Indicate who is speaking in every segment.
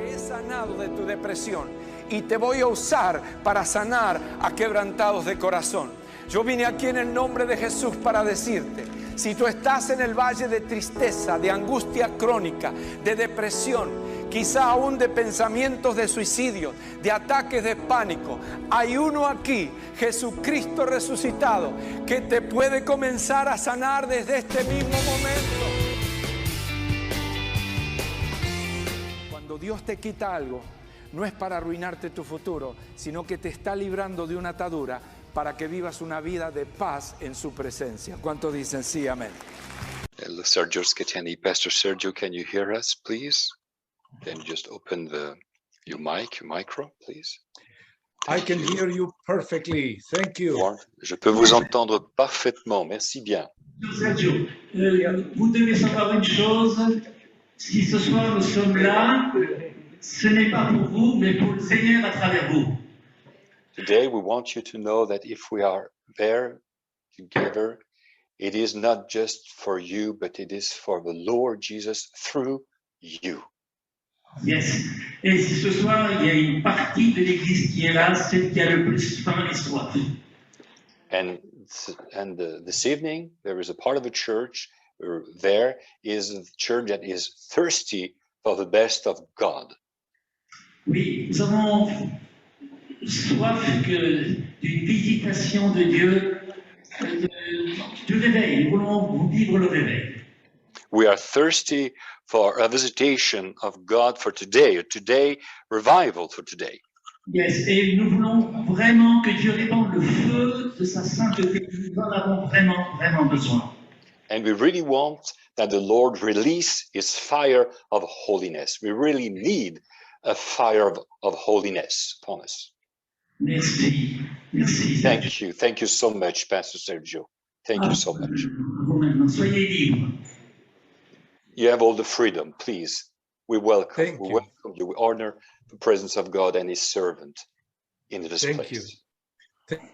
Speaker 1: Te he sanado de tu depresión y te voy a usar para sanar a quebrantados de corazón. Yo vine aquí en el nombre de Jesús para decirte, si tú estás en el valle de tristeza, de angustia crónica, de depresión, quizá aún de pensamientos de suicidio, de ataques de pánico, hay uno aquí, Jesucristo resucitado, que te puede comenzar a sanar desde este mismo momento. Cuando Dios te quita algo, no es para arruinarte tu futuro, sino que te está librando de una atadura para que vivas una vida de paz en su presencia. ¿Cuántos dicen sí, amén?
Speaker 2: Hello, Sergio Scatani. Pastor Sergio, can you hear us, please? Can you just open your micro, please?
Speaker 3: I can hear you perfectly. Thank you.
Speaker 2: Je peux vous entendre parfaitement. Merci bien.
Speaker 4: Sergio, vous devez savoir une chose. Si ce soir nous sommes là, ce n'est pas pour vous, mais pour le Seigneur à travers vous.
Speaker 2: Today we want you to know that if we are there together, it is not just for you, but it is for the Lord Jesus through you.
Speaker 4: Yes. Et si ce soir il y a une partie de l'Église qui est là, celle qui a le plus faim et soif.
Speaker 2: And this evening there is a part of the church. There is a church that is thirsty for the best of God.
Speaker 4: Oui, nous avons soif d'une visitation de Dieu, du réveil. Nous voulons vivre le réveil.
Speaker 2: We are thirsty for a visitation of God for today, revival for today.
Speaker 4: Yes, et nous voulons vraiment que Dieu répande le feu de sa sainteté. Nous en avons vraiment, vraiment besoin.
Speaker 2: And we really want that the Lord release his fire of holiness. We really need a fire of holiness upon us.
Speaker 4: Merci. Merci.
Speaker 2: Thank you so much, Pastor Sergio. Thank you so much.
Speaker 4: Vous-même, soyez libre.
Speaker 2: You have all the freedom, please. We welcome you. We honor the presence of God and his servant in this place.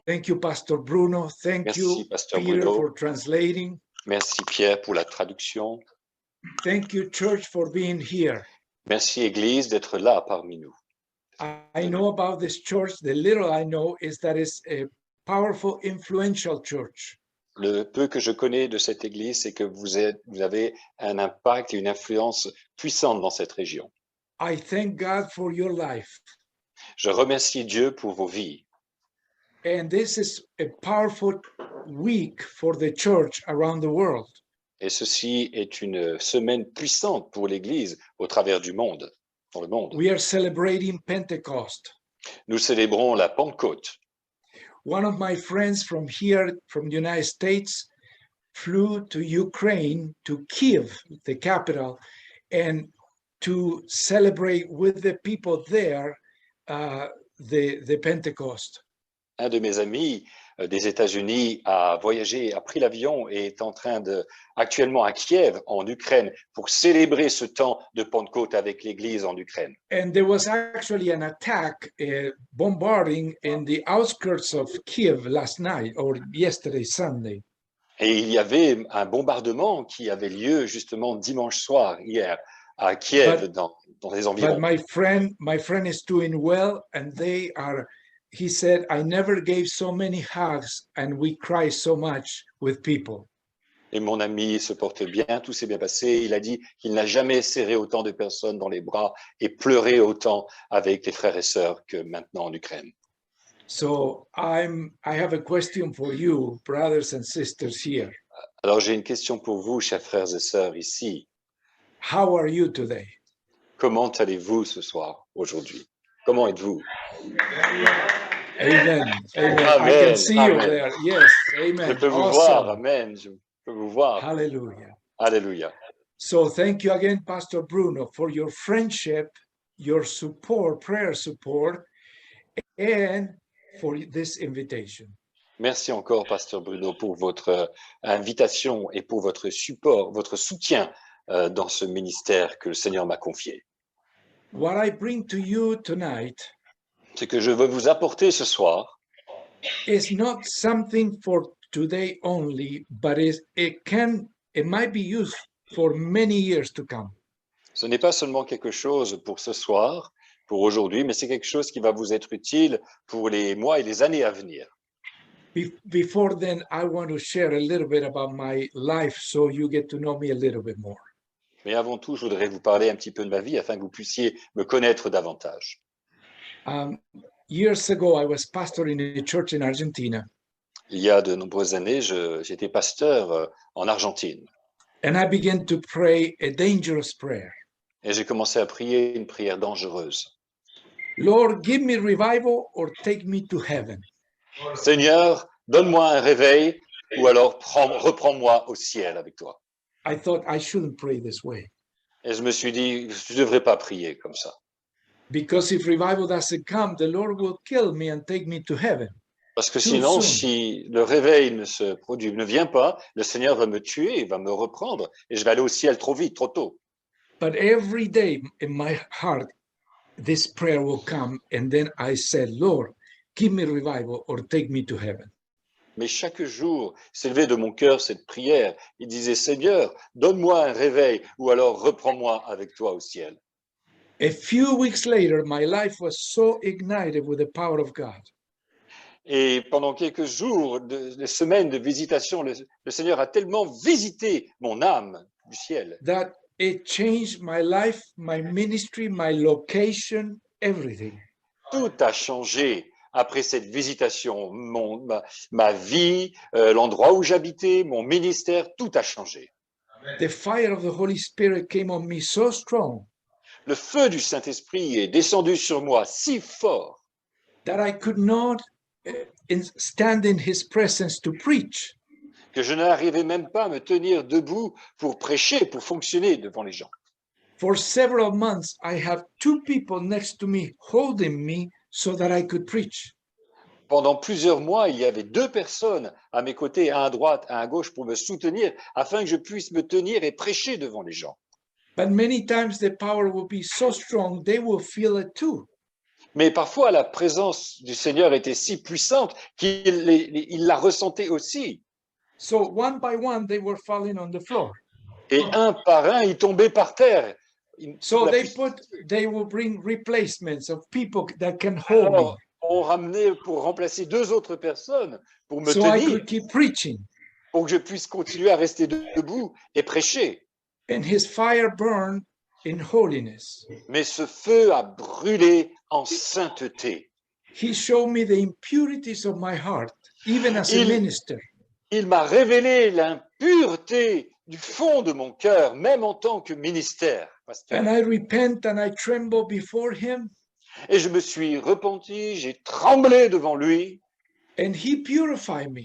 Speaker 3: Thank you, Pastor Bruno.
Speaker 2: Merci,
Speaker 3: you,
Speaker 2: Pastor
Speaker 3: Peter,
Speaker 2: Bruno.
Speaker 3: for translating.
Speaker 2: Merci, Pierre, pour la traduction.
Speaker 3: Thank you, church, for being here.
Speaker 2: Merci, Église, d'être là parmi nous.
Speaker 3: I know about this church. The little I know is that it's a powerful, influential church.
Speaker 2: Le peu que je connais de cette Église, c'est que vous avez un impact et une influence puissante dans cette région.
Speaker 3: I thank God for your life.
Speaker 2: Je remercie Dieu pour vos vies.
Speaker 3: And this is a powerful week for the church around the world.
Speaker 2: Et ceci est une semaine puissante pour l'Église au travers du monde, dans le monde.
Speaker 3: We are celebrating Pentecost.
Speaker 2: Nous célébrons la Pentecôte.
Speaker 3: One of my friends from here, from the United States, flew to Ukraine, to Kyiv, the capital, and to celebrate with the people there the Pentecost.
Speaker 2: Un de mes amis des États-Unis a voyagé, a pris l'avion et est en train actuellement à Kiev, en Ukraine, pour célébrer ce temps de Pentecôte avec l'Église en Ukraine.
Speaker 3: And there was actually an attack, bombarding in the outskirts of Kiev last night or yesterday, Sunday.
Speaker 2: Et il y avait un bombardement qui avait lieu justement dimanche soir, hier, à Kiev, dans les environs.
Speaker 3: But my friend is doing well, and he said, I never gave so many hugs and we cry so much with people.
Speaker 2: Et mon ami se porte bien, tout s'est bien passé. Il a dit qu'il n'a jamais serré autant de personnes dans les bras et pleuré autant avec les frères et sœurs que maintenant en Ukraine.
Speaker 3: So I have a question for you, brothers and sisters here.
Speaker 2: Alors j'ai une question pour vous, chers frères et sœurs ici.
Speaker 3: How are you today?
Speaker 2: Comment allez-vous ce soir, aujourd'hui? Comment êtes-vous?
Speaker 3: Amen. Amen.
Speaker 2: Amen.
Speaker 3: I can see you there. Yes. Amen.
Speaker 2: Je peux vous voir. Amen. Je peux vous voir.
Speaker 3: Hallelujah.
Speaker 2: Alléluia.
Speaker 3: So thank you again, Pastor Bruno, for your friendship, your support, prayer support, and for this invitation.
Speaker 2: Merci encore, Pasteur Bruno, pour votre invitation et pour votre support, votre soutien dans ce ministère que le Seigneur m'a confié.
Speaker 3: What I bring to you tonight,
Speaker 2: ce que je veux vous apporter ce soir,
Speaker 3: is not something for today only, but it might be used for many years to come.
Speaker 2: Ce n'est pas seulement quelque chose pour ce soir, pour aujourd'hui, mais c'est quelque chose qui va vous être utile pour les mois et les années à venir.
Speaker 3: Before then, I want to share a little bit about my life so you get to know me a little bit more.
Speaker 2: Mais avant tout, je voudrais vous parler un petit peu de ma vie afin que vous puissiez me connaître davantage.
Speaker 3: Years ago, I was pastor in a church in Argentina,
Speaker 2: Il y a de nombreuses années, j'étais pasteur en Argentine
Speaker 3: and I began to pray a dangerous prayer.
Speaker 2: et j'ai commencé à prier une prière dangereuse.
Speaker 3: Lord, give me revival or take me to heaven.
Speaker 2: Seigneur, donne-moi un réveil ou alors reprends-moi au ciel avec toi.
Speaker 3: I thought I shouldn't pray this way
Speaker 2: Et je me suis dit, je ne devrais pas prier comme ça.
Speaker 3: because if revival doesn't come, the Lord will kill me and take me to heaven.
Speaker 2: Parce que
Speaker 3: Too
Speaker 2: sinon,
Speaker 3: soon.
Speaker 2: si le réveil ne vient pas, le Seigneur va me tuer, il va me reprendre et je vais aller au ciel trop vite, trop tôt.
Speaker 3: But every day in my heart, this prayer will come. And then I said, Lord, give me revival or take me to heaven.
Speaker 2: Mais chaque jour, s'élevait de mon cœur cette prière. Il disait, Seigneur, donne-moi un réveil ou alors reprends-moi avec toi au ciel.
Speaker 3: A few weeks later, my life was so ignited with the power of God
Speaker 2: Et pendant quelques jours, des semaines de visitation, le Seigneur a tellement visité mon âme du ciel
Speaker 3: that it changed my life, my ministry, my location, everything.
Speaker 2: tout a changé après cette visitation. Ma vie, l'endroit où j'habitais, mon ministère, tout a changé.
Speaker 3: The fire of the Holy Spirit came on me so strong
Speaker 2: Le feu du Saint-Esprit est descendu sur moi si fort
Speaker 3: that I could not stand in his presence to preach.
Speaker 2: que je n'arrivais même pas à me tenir debout pour prêcher, pour fonctionner devant les gens.
Speaker 3: For several months, I have two people next to me holding me so that I could preach.
Speaker 2: Pendant plusieurs mois, il y avait 2 personnes à mes côtés, un à droite, un à gauche, pour me soutenir afin que je puisse me tenir et prêcher devant les gens.
Speaker 3: But many times the power will be so strong, they will feel it too.
Speaker 2: Mais parfois, la présence du Seigneur était si puissante qu'il la ressentait aussi.
Speaker 3: So one by one, they were falling on the floor.
Speaker 2: Et un par un, ils tombaient par terre.
Speaker 3: So
Speaker 2: La
Speaker 3: they will bring replacements of people that can hold me.
Speaker 2: Alors, on ramenait pour remplacer 2 autres personnes pour me
Speaker 3: So I
Speaker 2: tenir,
Speaker 3: could keep preaching.
Speaker 2: pour que je puisse continuer à rester debout et prêcher.
Speaker 3: And his fire burned in holiness.
Speaker 2: Mais ce feu a brûlé en sainteté.
Speaker 3: He showed me the impurities of my heart, even as a
Speaker 2: Il-
Speaker 3: minister.
Speaker 2: Il m'a révélé l'impureté du fond de mon cœur, même en tant que ministère. pasteur.
Speaker 3: And I repent and I tremble before him.
Speaker 2: Et je me suis repenti, j'ai tremblé devant lui,
Speaker 3: And he purified me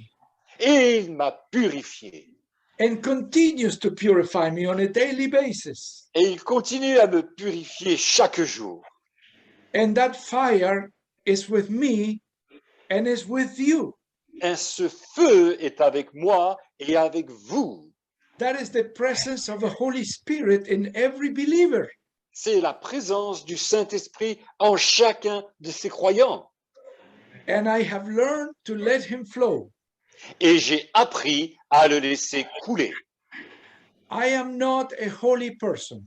Speaker 2: et il m'a purifié.
Speaker 3: and continues to purify me on a daily basis.
Speaker 2: Et il continue à me purifier chaque jour.
Speaker 3: And that fire is with me and is with you.
Speaker 2: Et ce feu est avec moi et avec vous.
Speaker 3: That is the presence of the Holy Spirit in every believer.
Speaker 2: C'est la présence du Saint-Esprit en chacun de ses croyants.
Speaker 3: And I have learned to let him flow.
Speaker 2: Et j'ai appris à le laisser couler.
Speaker 3: I am not a holy person.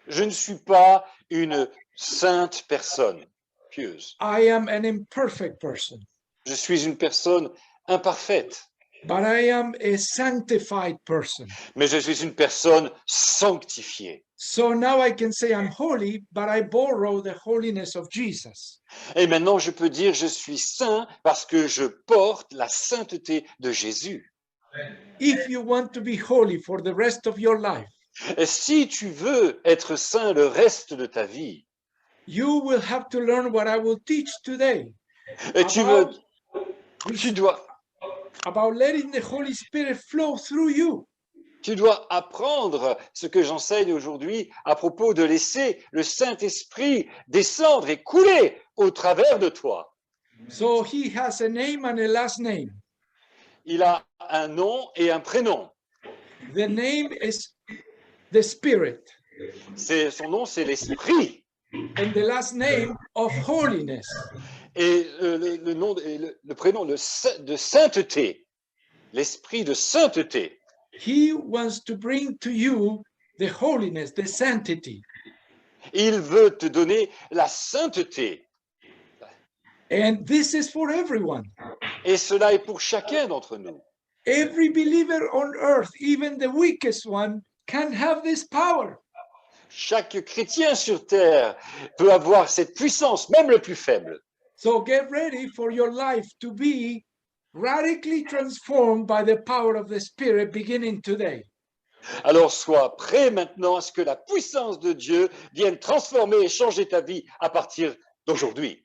Speaker 2: Je ne suis pas une sainte personne pieuse.
Speaker 3: I am an imperfect person.
Speaker 2: Je suis une personne imparfaite,
Speaker 3: But I am a sanctified person.
Speaker 2: mais je suis une personne sanctifiée.
Speaker 3: So now I can say I'm holy, but I borrow the holiness of Jesus.
Speaker 2: Et maintenant, je peux dire je suis saint parce que je porte la sainteté de Jésus.
Speaker 3: If you want to be holy for the rest of your life,
Speaker 2: Et si tu veux être saint le reste de ta vie,
Speaker 3: you will have to learn what I will teach today
Speaker 2: et tu dois
Speaker 3: about letting the Holy Spirit flow through you.
Speaker 2: Tu dois apprendre ce que j'enseigne aujourd'hui à propos de laisser le Saint-Esprit descendre et couler au travers de toi.
Speaker 3: So he has a name and a last name.
Speaker 2: Il a un nom et un prénom.
Speaker 3: The name is the Spirit,
Speaker 2: Son nom, c'est l'Esprit.
Speaker 3: and the last name of holiness.
Speaker 2: Et le prénom de sainteté. L'Esprit de sainteté.
Speaker 3: He wants to bring to you the holiness, the sanctity.
Speaker 2: Il veut te donner la sainteté.
Speaker 3: And this is for everyone.
Speaker 2: Et cela est pour chacun d'entre nous.
Speaker 3: Every believer on earth, even the weakest one, can have this power.
Speaker 2: Chaque chrétien sur terre peut avoir cette puissance, même le plus faible.
Speaker 3: So get ready for your life to be radically transformed by the power of the Spirit beginning today.
Speaker 2: Alors sois prêt maintenant à ce que la puissance de Dieu vienne transformer et changer ta vie à partir d'aujourd'hui.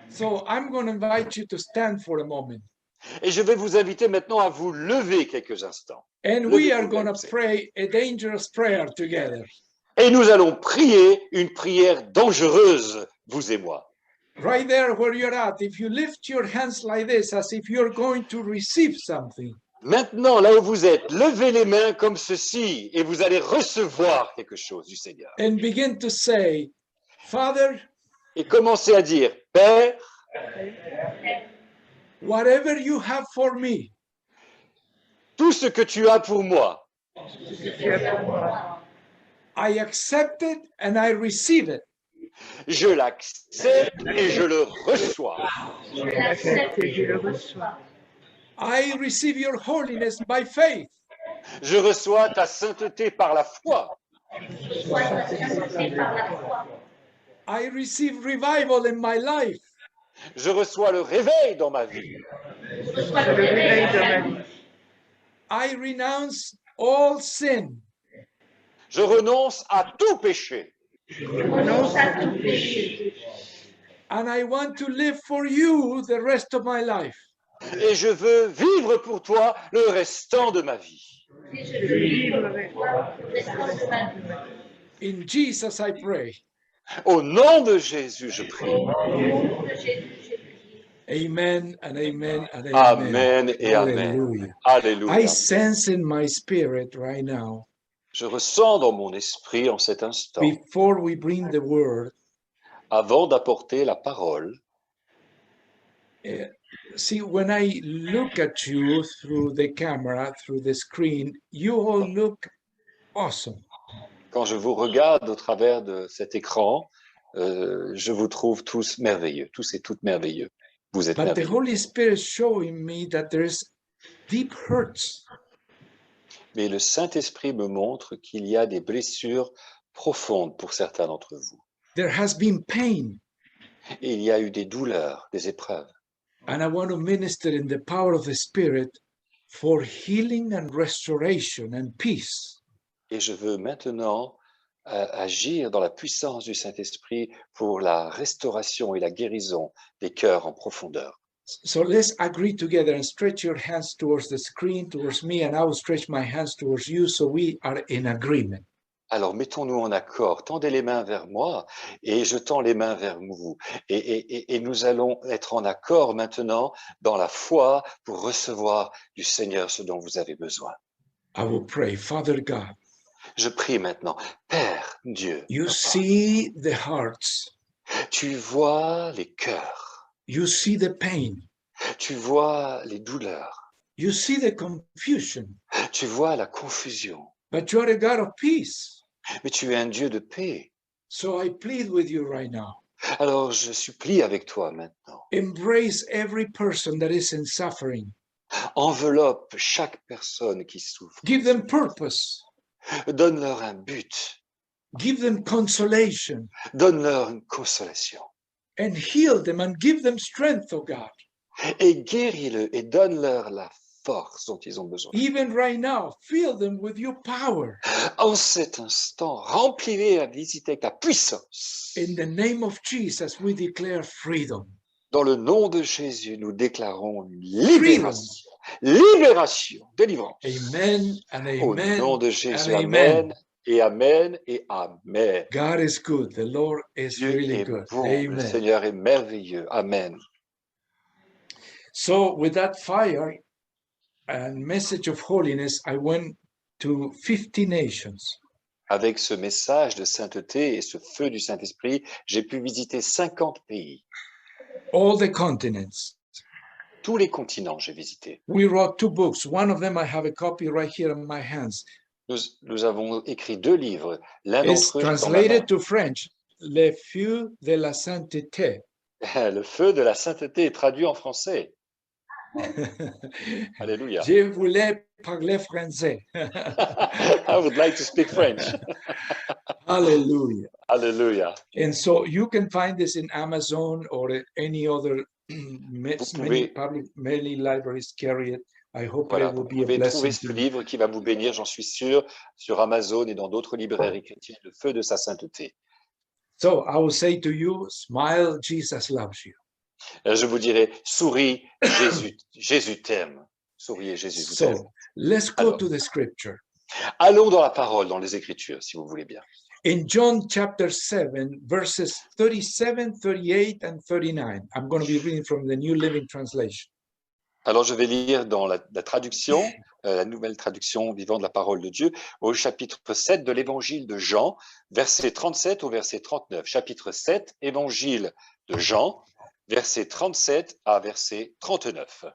Speaker 3: So I'm going to invite you to stand for a moment.
Speaker 2: Et je vais vous inviter maintenant à vous lever quelques instants.
Speaker 3: And we are
Speaker 2: Levez-vous,
Speaker 3: going to
Speaker 2: Baptiste.
Speaker 3: pray a dangerous prayer together.
Speaker 2: Et nous allons prier une prière dangereuse, vous et moi.
Speaker 3: Right there where you're at, if you lift your hands like this, as if you're going to receive something,
Speaker 2: Maintenant, là où vous êtes, levez les mains comme ceci et vous allez recevoir quelque chose du Seigneur.
Speaker 3: and begin to say, Father,
Speaker 2: Et commencez à dire, Père,
Speaker 3: whatever you have for me,
Speaker 2: tout ce que tu as pour moi,
Speaker 3: I accept it and I receive it.
Speaker 2: je l'accepte et je le reçois.
Speaker 5: Je l'accepte et je le reçois.
Speaker 3: I receive your holiness by faith.
Speaker 2: Je reçois ta sainteté par la foi.
Speaker 5: Sois ta sainteté par la foi.
Speaker 3: I receive revival in my life.
Speaker 2: Je reçois le réveil dans ma vie.
Speaker 5: Je reçois le réveil de ma vie.
Speaker 3: I renounce all sin.
Speaker 2: Je renonce à tout péché.
Speaker 5: Je renonce à tout péché.
Speaker 3: And I want to live for you the rest of my life.
Speaker 2: Et je veux vivre pour toi le restant de ma vie.
Speaker 5: Et je veux vivre avec toi le restant de ma vie.
Speaker 3: In Jesus I pray.
Speaker 2: Au nom de Jésus, je prie.
Speaker 5: Au nom de Jésus, je prie.
Speaker 3: Amen and amen and amen.
Speaker 2: Amen et amen.
Speaker 3: Hallelujah.
Speaker 2: Alléluia.
Speaker 3: I sense in my spirit right now,
Speaker 2: Je ressens dans mon esprit en cet instant,
Speaker 3: before we bring the word,
Speaker 2: avant d'apporter la parole,
Speaker 3: see, when I look at you through the camera, through the screen, you all look awesome.
Speaker 2: quand je vous regarde au travers de cet écran, je vous trouve tous merveilleux, tous et toutes merveilleux. Vous êtes
Speaker 3: But the
Speaker 2: merveilleux.
Speaker 3: Holy Spirit is showing me that there's deep hurts.
Speaker 2: Mais le Saint-Esprit me montre qu'il y a des blessures profondes pour certains d'entre vous.
Speaker 3: There has been pain.
Speaker 2: Et il y a eu des douleurs, des épreuves.
Speaker 3: And I want to minister in the power of the Spirit for healing and restoration and peace.
Speaker 2: Et je veux maintenant agir dans la puissance du Saint-Esprit pour la restauration et la guérison des cœurs en profondeur.
Speaker 3: So let's agree together and stretch your hands towards the screen, towards me, and I will stretch my hands towards you so we are in agreement.
Speaker 2: Alors mettons-nous en accord, tendez les mains vers moi et je tends les mains vers vous. Et nous allons être en accord maintenant dans la foi pour recevoir du Seigneur ce dont vous avez besoin.
Speaker 3: I will pray. Father God,
Speaker 2: Je prie maintenant, Père Dieu,
Speaker 3: you see the hearts,
Speaker 2: tu vois les cœurs,
Speaker 3: you see the pain,
Speaker 2: tu vois les douleurs,
Speaker 3: you see the confusion,
Speaker 2: tu vois la confusion,
Speaker 3: but you are a God of peace.
Speaker 2: mais tu es un Dieu de paix.
Speaker 3: So I plead with you right now.
Speaker 2: Alors je supplie avec toi maintenant,
Speaker 3: Embrace every person that is in suffering.
Speaker 2: enveloppe chaque personne qui souffre,
Speaker 3: Give them purpose.
Speaker 2: donne-leur un but,
Speaker 3: Give them consolation
Speaker 2: donne-leur une consolation.
Speaker 3: and heal them and give them strength, oh God.
Speaker 2: Et guéris-le et donne-leur la force dont ils ont besoin.
Speaker 3: Even right now, fill them with your power.
Speaker 2: En cet instant, remplis-les à visiter ta puissance.
Speaker 3: In the name of Jesus, we declare freedom.
Speaker 2: Dans le nom de Jésus, nous déclarons une libération. Libération, délivrance.
Speaker 3: Amen and
Speaker 2: Au
Speaker 3: amen.
Speaker 2: nom de Jésus,
Speaker 3: and
Speaker 2: amen, et amen, et amen.
Speaker 3: God is good. The Lord is
Speaker 2: Dieu
Speaker 3: really
Speaker 2: est
Speaker 3: good.
Speaker 2: bon, le
Speaker 3: Amen.
Speaker 2: Seigneur est merveilleux. Amen.
Speaker 3: So with that fire and message of holiness, I went to 50 nations.
Speaker 2: Avec ce message de sainteté et ce feu du Saint-Esprit, j'ai pu visiter 50 pays.
Speaker 3: All the continents.
Speaker 2: Tous les continents, j'ai visité.
Speaker 3: We wrote 2 books. One of them I have a copy right here in my hands.
Speaker 2: Nous avons écrit 2 livres. L'un
Speaker 3: It's
Speaker 2: d'entre eux, j'ai dans ma main.
Speaker 3: translated to French, Le Feu de la Sainteté.
Speaker 2: Le feu de la sainteté est traduit en français. Alléluia.
Speaker 3: Je voulais parler français.
Speaker 2: I would like to speak French.
Speaker 3: Hallelujah.
Speaker 2: Alléluia.
Speaker 3: And so you can find this in Amazon or any other many libraries carry it. I hope
Speaker 2: Voilà,
Speaker 3: it will
Speaker 2: vous
Speaker 3: be a
Speaker 2: pouvez trouver
Speaker 3: blessing
Speaker 2: ce
Speaker 3: to you.
Speaker 2: livre qui va vous bénir, j'en suis sûr, sur Amazon et dans d'autres librairies chrétiennes, le feu de sa sainteté.
Speaker 3: So I will say to you, smile, Jesus loves you.
Speaker 2: Je vous dirai, souris, Jésus t'aime. Souriez, Jésus vous aime.
Speaker 3: So let's go
Speaker 2: Alors.
Speaker 3: to the scripture.
Speaker 2: Allons dans la parole, dans les Écritures, si vous voulez bien.
Speaker 3: In John chapter 7, verses 37, 38, and 39, I'm going to be reading from the New Living Translation.
Speaker 2: Alors, je vais lire dans la traduction, la nouvelle traduction vivant de la parole de Dieu, au chapitre 7 de l'évangile de Jean, verset 37 au verset 39. Chapitre 7, évangile de Jean, verset 37 à verset 39.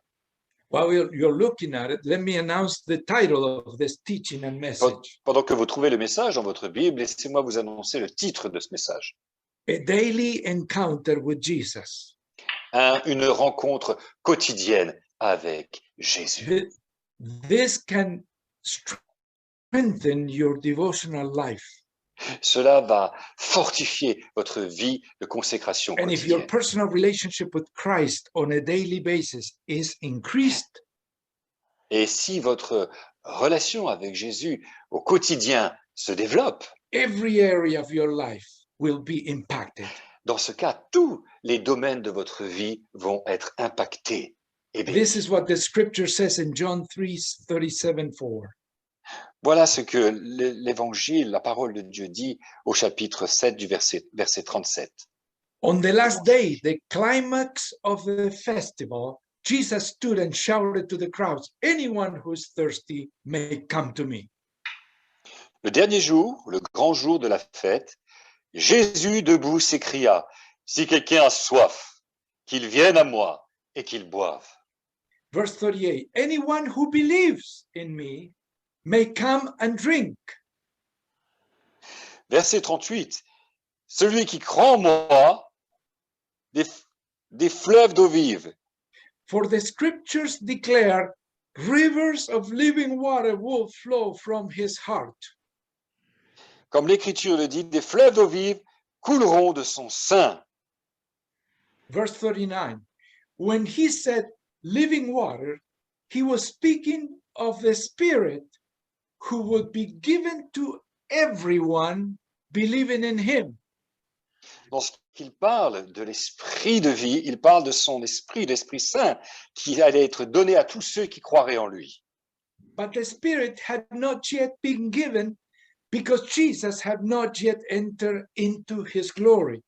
Speaker 3: While you're looking at it, let me announce the title of this teaching and message.
Speaker 2: Pendant que vous trouvez le message dans votre Bible, laissez-moi vous annoncer le titre de ce message.
Speaker 3: A daily encounter with Jesus.
Speaker 2: Une rencontre quotidienne avec Jésus.
Speaker 3: This can strengthen your devotional life.
Speaker 2: Cela va fortifier votre vie de consécration
Speaker 3: And if your
Speaker 2: quotidienne.
Speaker 3: personal relationship with Christ on a daily basis is increased,
Speaker 2: Et si votre relation avec Jésus au quotidien se développe,
Speaker 3: every area of your life will be impacted.
Speaker 2: dans ce cas, tous les domaines de votre vie vont être impactés et bénis.
Speaker 3: This is what the scripture says in John 3:37-4.
Speaker 2: Voilà ce que l'évangile, la parole de Dieu dit au chapitre 7 du verset 37.
Speaker 3: On the last day, the climax of the festival, Jesus stood and shouted to the crowds, "Anyone who is thirsty may come to me."
Speaker 2: Le dernier jour, le grand jour de la fête, Jésus debout s'écria, « Si quelqu'un a soif, qu'il vienne à moi et qu'il boive. »
Speaker 3: Verse 38, "Anyone who believes in me may come and drink."
Speaker 2: Verset 38, « Celui qui croit en moi, des fleuves d'eau vive.
Speaker 3: For the scriptures declare, rivers of living water will flow from his heart.
Speaker 2: Comme l'Écriture le dit, des fleuves d'eau vive couleront de son sein. »
Speaker 3: Verse 39, when he said living water, he was speaking of the Spirit who would be given to everyone believing in him.
Speaker 2: Lorsqu'il parle de l'esprit de vie, il parle de son esprit, l'Esprit Saint, qui allait être donné à tous ceux qui croiraient en lui.
Speaker 3: But the Spirit had not yet been given because Jesus had not yet entered into his glory.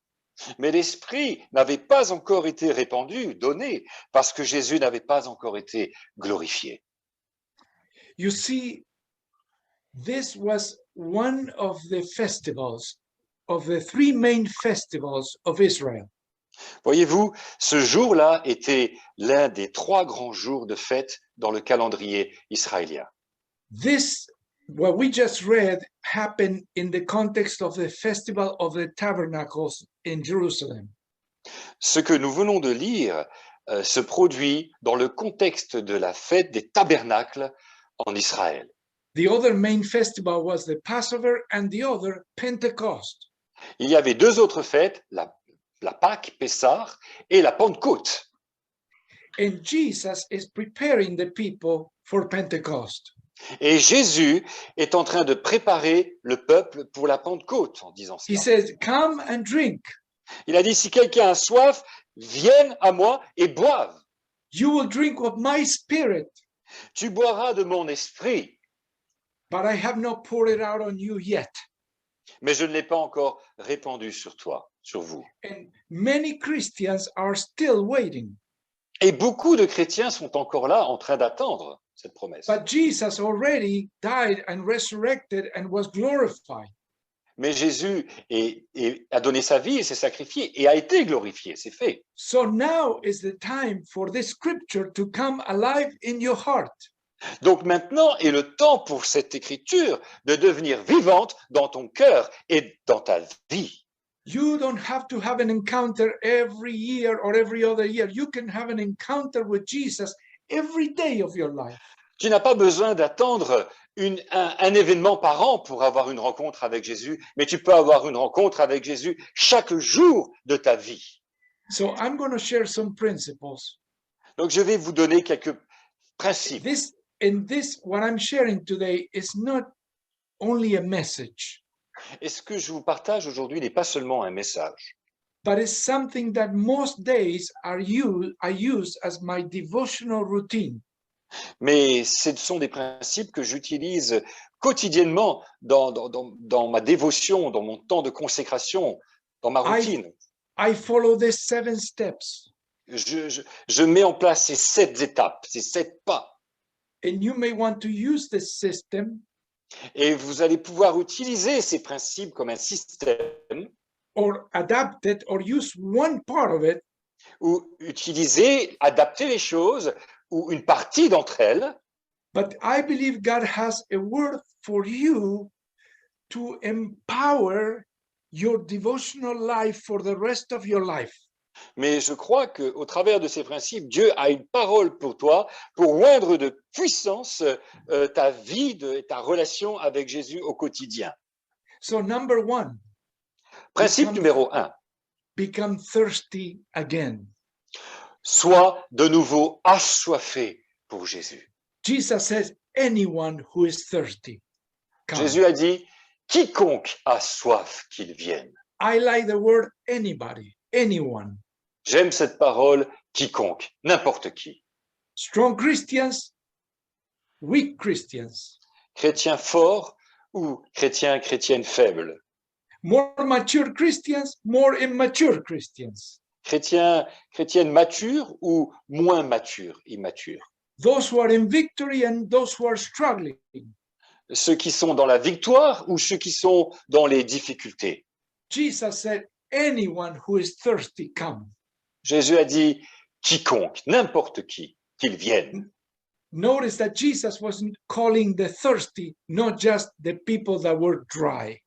Speaker 2: Mais l'Esprit n'avait pas encore été répandu, donné, parce que Jésus n'avait pas encore été glorifié.
Speaker 3: You see, this was one of the festivals, of the three main festivals of Israel.
Speaker 2: Voyez-vous, ce jour-là était l'un des 3 grands jours de fête dans le calendrier israélien.
Speaker 3: This, what we just read, happened in the context of the festival of the tabernacles in Jerusalem.
Speaker 2: Ce que nous venons de lire se produit dans le contexte de la fête des tabernacles en Israël.
Speaker 3: The other main festival was the Passover and the other Pentecost.
Speaker 2: Il y avait 2 autres fêtes, la Pâque, Pessah, et la Pentecôte.
Speaker 3: And Jesus is preparing the people for Pentecost.
Speaker 2: Et Jésus est en train de préparer le peuple pour la Pentecôte en disant
Speaker 3: He
Speaker 2: cela.
Speaker 3: says, come and drink.
Speaker 2: Il a dit, si quelqu'un a soif, vienne à moi et boive.
Speaker 3: You will drink of my spirit,
Speaker 2: Tu boiras de mon esprit,
Speaker 3: but I have not poured it out on you yet.
Speaker 2: mais je ne l'ai pas encore répandu sur toi, sur vous.
Speaker 3: And many Christians are still waiting.
Speaker 2: Et beaucoup de chrétiens sont encore là en train d'attendre cette promesse.
Speaker 3: But Jesus already died and resurrected and was glorified.
Speaker 2: Mais Jésus a donné sa vie et s'est sacrifié et a été glorifié, c'est fait.
Speaker 3: So now is the time for this scripture to come alive in your heart.
Speaker 2: Donc maintenant est le temps pour cette écriture de devenir vivante dans ton cœur et dans ta vie.
Speaker 3: You don't have to have an encounter every year or every other year. You can have an encounter with Jesus every day of your life.
Speaker 2: Tu n'as pas besoin d'attendre un événement par an pour avoir une rencontre avec Jésus, mais tu peux avoir une rencontre avec Jésus chaque jour de ta vie.
Speaker 3: So I'm going to share some principles.
Speaker 2: Donc je vais vous donner quelques principes.
Speaker 3: What I'm sharing today is not only a message,
Speaker 2: Et ce que je vous partage aujourd'hui n'est pas seulement un message,
Speaker 3: but it's something that most days I use as my devotional routine.
Speaker 2: mais ce sont des principes que j'utilise quotidiennement dans ma dévotion, dans mon temps de consécration, dans ma routine.
Speaker 3: I follow these 7 steps.
Speaker 2: Je mets en place ces 7 étapes, ces 7 pas.
Speaker 3: And you may want to use this system
Speaker 2: Et vous allez pouvoir utiliser ces principes comme un système
Speaker 3: or adapt it or use one part of it,
Speaker 2: ou utiliser, adapter les choses ou une partie d'entre elles.
Speaker 3: but I believe God has a word for you to empower your devotional life for the rest of your life.
Speaker 2: Mais je crois qu'au travers de ces principes, Dieu a une parole pour toi, pour oindre de puissance ta vie et ta relation avec Jésus au quotidien.
Speaker 3: So number 1,
Speaker 2: Principe numéro 1,
Speaker 3: become thirsty again.
Speaker 2: sois de nouveau assoiffé pour Jésus.
Speaker 3: Jesus says, anyone who is thirsty, come.
Speaker 2: Jésus a dit, quiconque a soif, qu'il vienne.
Speaker 3: I like the word anybody, anyone.
Speaker 2: J'aime cette parole, quiconque, n'importe qui.
Speaker 3: Strong Christians, weak Christians,
Speaker 2: Chrétien fort ou chrétienne faible.
Speaker 3: more mature Christians, more immature Christians.
Speaker 2: Chrétienne mature ou moins mature, immature.
Speaker 3: Those who are in victory and those who are struggling.
Speaker 2: Ceux qui sont dans la victoire ou ceux qui sont dans les difficultés.
Speaker 3: Jesus said, anyone who is thirsty, come.
Speaker 2: Jésus a dit, quiconque, n'importe qui, qu'il vienne.
Speaker 3: Notice that Jesus wasn't calling the thirsty, not just the people that were dry.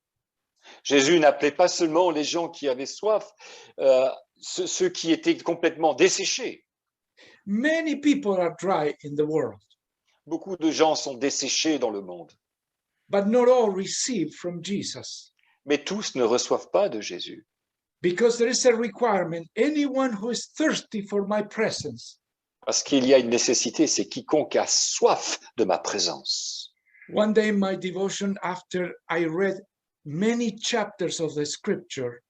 Speaker 2: Jésus n'appelait pas seulement les gens qui avaient soif, ceux qui étaient complètement desséchés.
Speaker 3: Many people are dry in the world,
Speaker 2: Beaucoup de gens sont desséchés dans le monde,
Speaker 3: but not all receive from Jesus.
Speaker 2: mais tous ne reçoivent pas de Jésus.
Speaker 3: Because there is a requirement, anyone who is thirsty for my presence.
Speaker 2: Parce qu'il y a une nécessité, c'est quiconque a soif de ma présence.
Speaker 3: One day in my devotion, after I read many chapters of the scripture,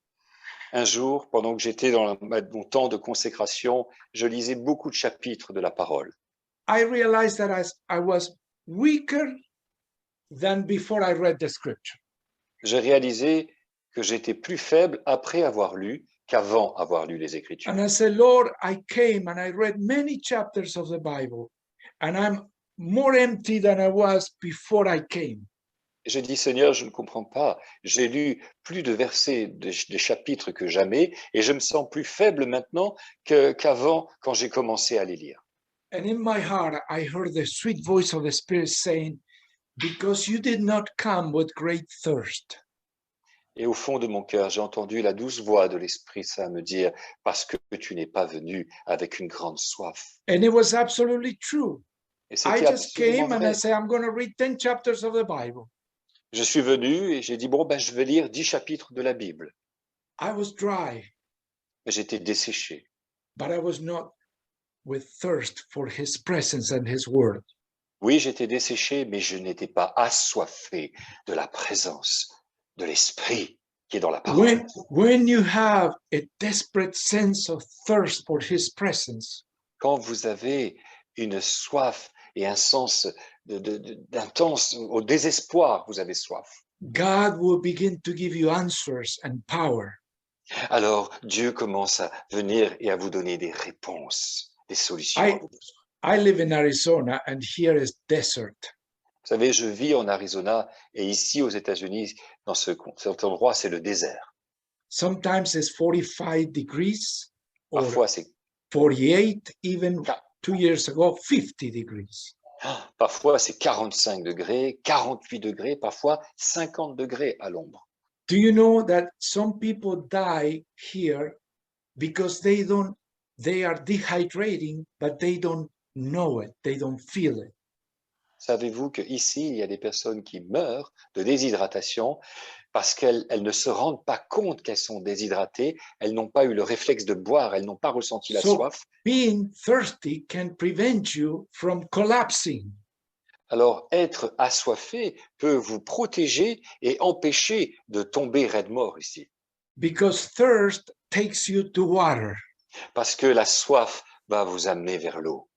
Speaker 2: Un jour, pendant que j'étais dans mon temps de consécration, je lisais beaucoup de chapitres de la parole.
Speaker 3: I realized that I was weaker than before I read the scripture.
Speaker 2: J'ai réalisé que j'étais plus faible après avoir lu qu'avant avoir lu les Écritures.
Speaker 3: And I said, Lord, I came and I read many chapters of the Bible, and I'm more empty than I was before I came.
Speaker 2: Et j'ai dit, Seigneur, je ne comprends pas. J'ai lu plus de versets, de chapitres que jamais, et je me sens plus faible maintenant qu'avant quand j'ai commencé à les lire.
Speaker 3: And in my heart, I heard the sweet voice of the Spirit saying, because you did not come with great thirst.
Speaker 2: Et au fond de mon cœur, j'ai entendu la douce voix de l'Esprit Saint me dire, parce que tu n'es pas venu avec une grande soif.
Speaker 3: And it was absolutely true.
Speaker 2: Et
Speaker 3: I
Speaker 2: c'était
Speaker 3: just
Speaker 2: absolument
Speaker 3: came and I
Speaker 2: vrai.
Speaker 3: said, I'm going to read 10 chapters of the Bible.
Speaker 2: Je suis venu et j'ai dit, bon, ben, je vais lire 10 chapitres de la Bible.
Speaker 3: I was dry,
Speaker 2: Mais j'étais desséché.
Speaker 3: but I was not with thirst for his presence and his word.
Speaker 2: Oui, j'étais desséché, mais je n'étais pas assoiffé de la présence de l'Esprit qui est dans la parole.
Speaker 3: When you have a desperate sense of thirst for his presence,
Speaker 2: Quand vous avez une soif et un sens d'intense, au désespoir, vous avez soif.
Speaker 3: God will begin to give you answers and power.
Speaker 2: Alors Dieu commence à venir et à vous donner des réponses, des solutions.
Speaker 3: I live in Arizona and here is desert.
Speaker 2: Vous savez, je vis en Arizona et ici aux États-Unis, dans cet endroit, c'est le désert.
Speaker 3: Sometimes it's 45 degrees or
Speaker 2: Parfois, c'est
Speaker 3: 48, even 2 years ago, 50 degrees.
Speaker 2: Parfois, c'est 45 degrés, 48 degrés, parfois 50 degrés à l'ombre.
Speaker 3: Do you know that some people die here because they are dehydrating, but they don't know it, they don't feel it.
Speaker 2: Savez-vous qu'ici, il y a des personnes qui meurent de déshydratation parce qu'elles ne se rendent pas compte qu'elles sont déshydratées, elles n'ont pas eu le réflexe de boire, elles n'ont pas ressenti la
Speaker 3: So
Speaker 2: soif.
Speaker 3: being thirsty can prevent you from collapsing.
Speaker 2: Alors, être assoiffé peut vous protéger et empêcher de tomber raide mort ici.
Speaker 3: Because thirst takes you to water.
Speaker 2: Parce que la soif va vous amener vers l'eau.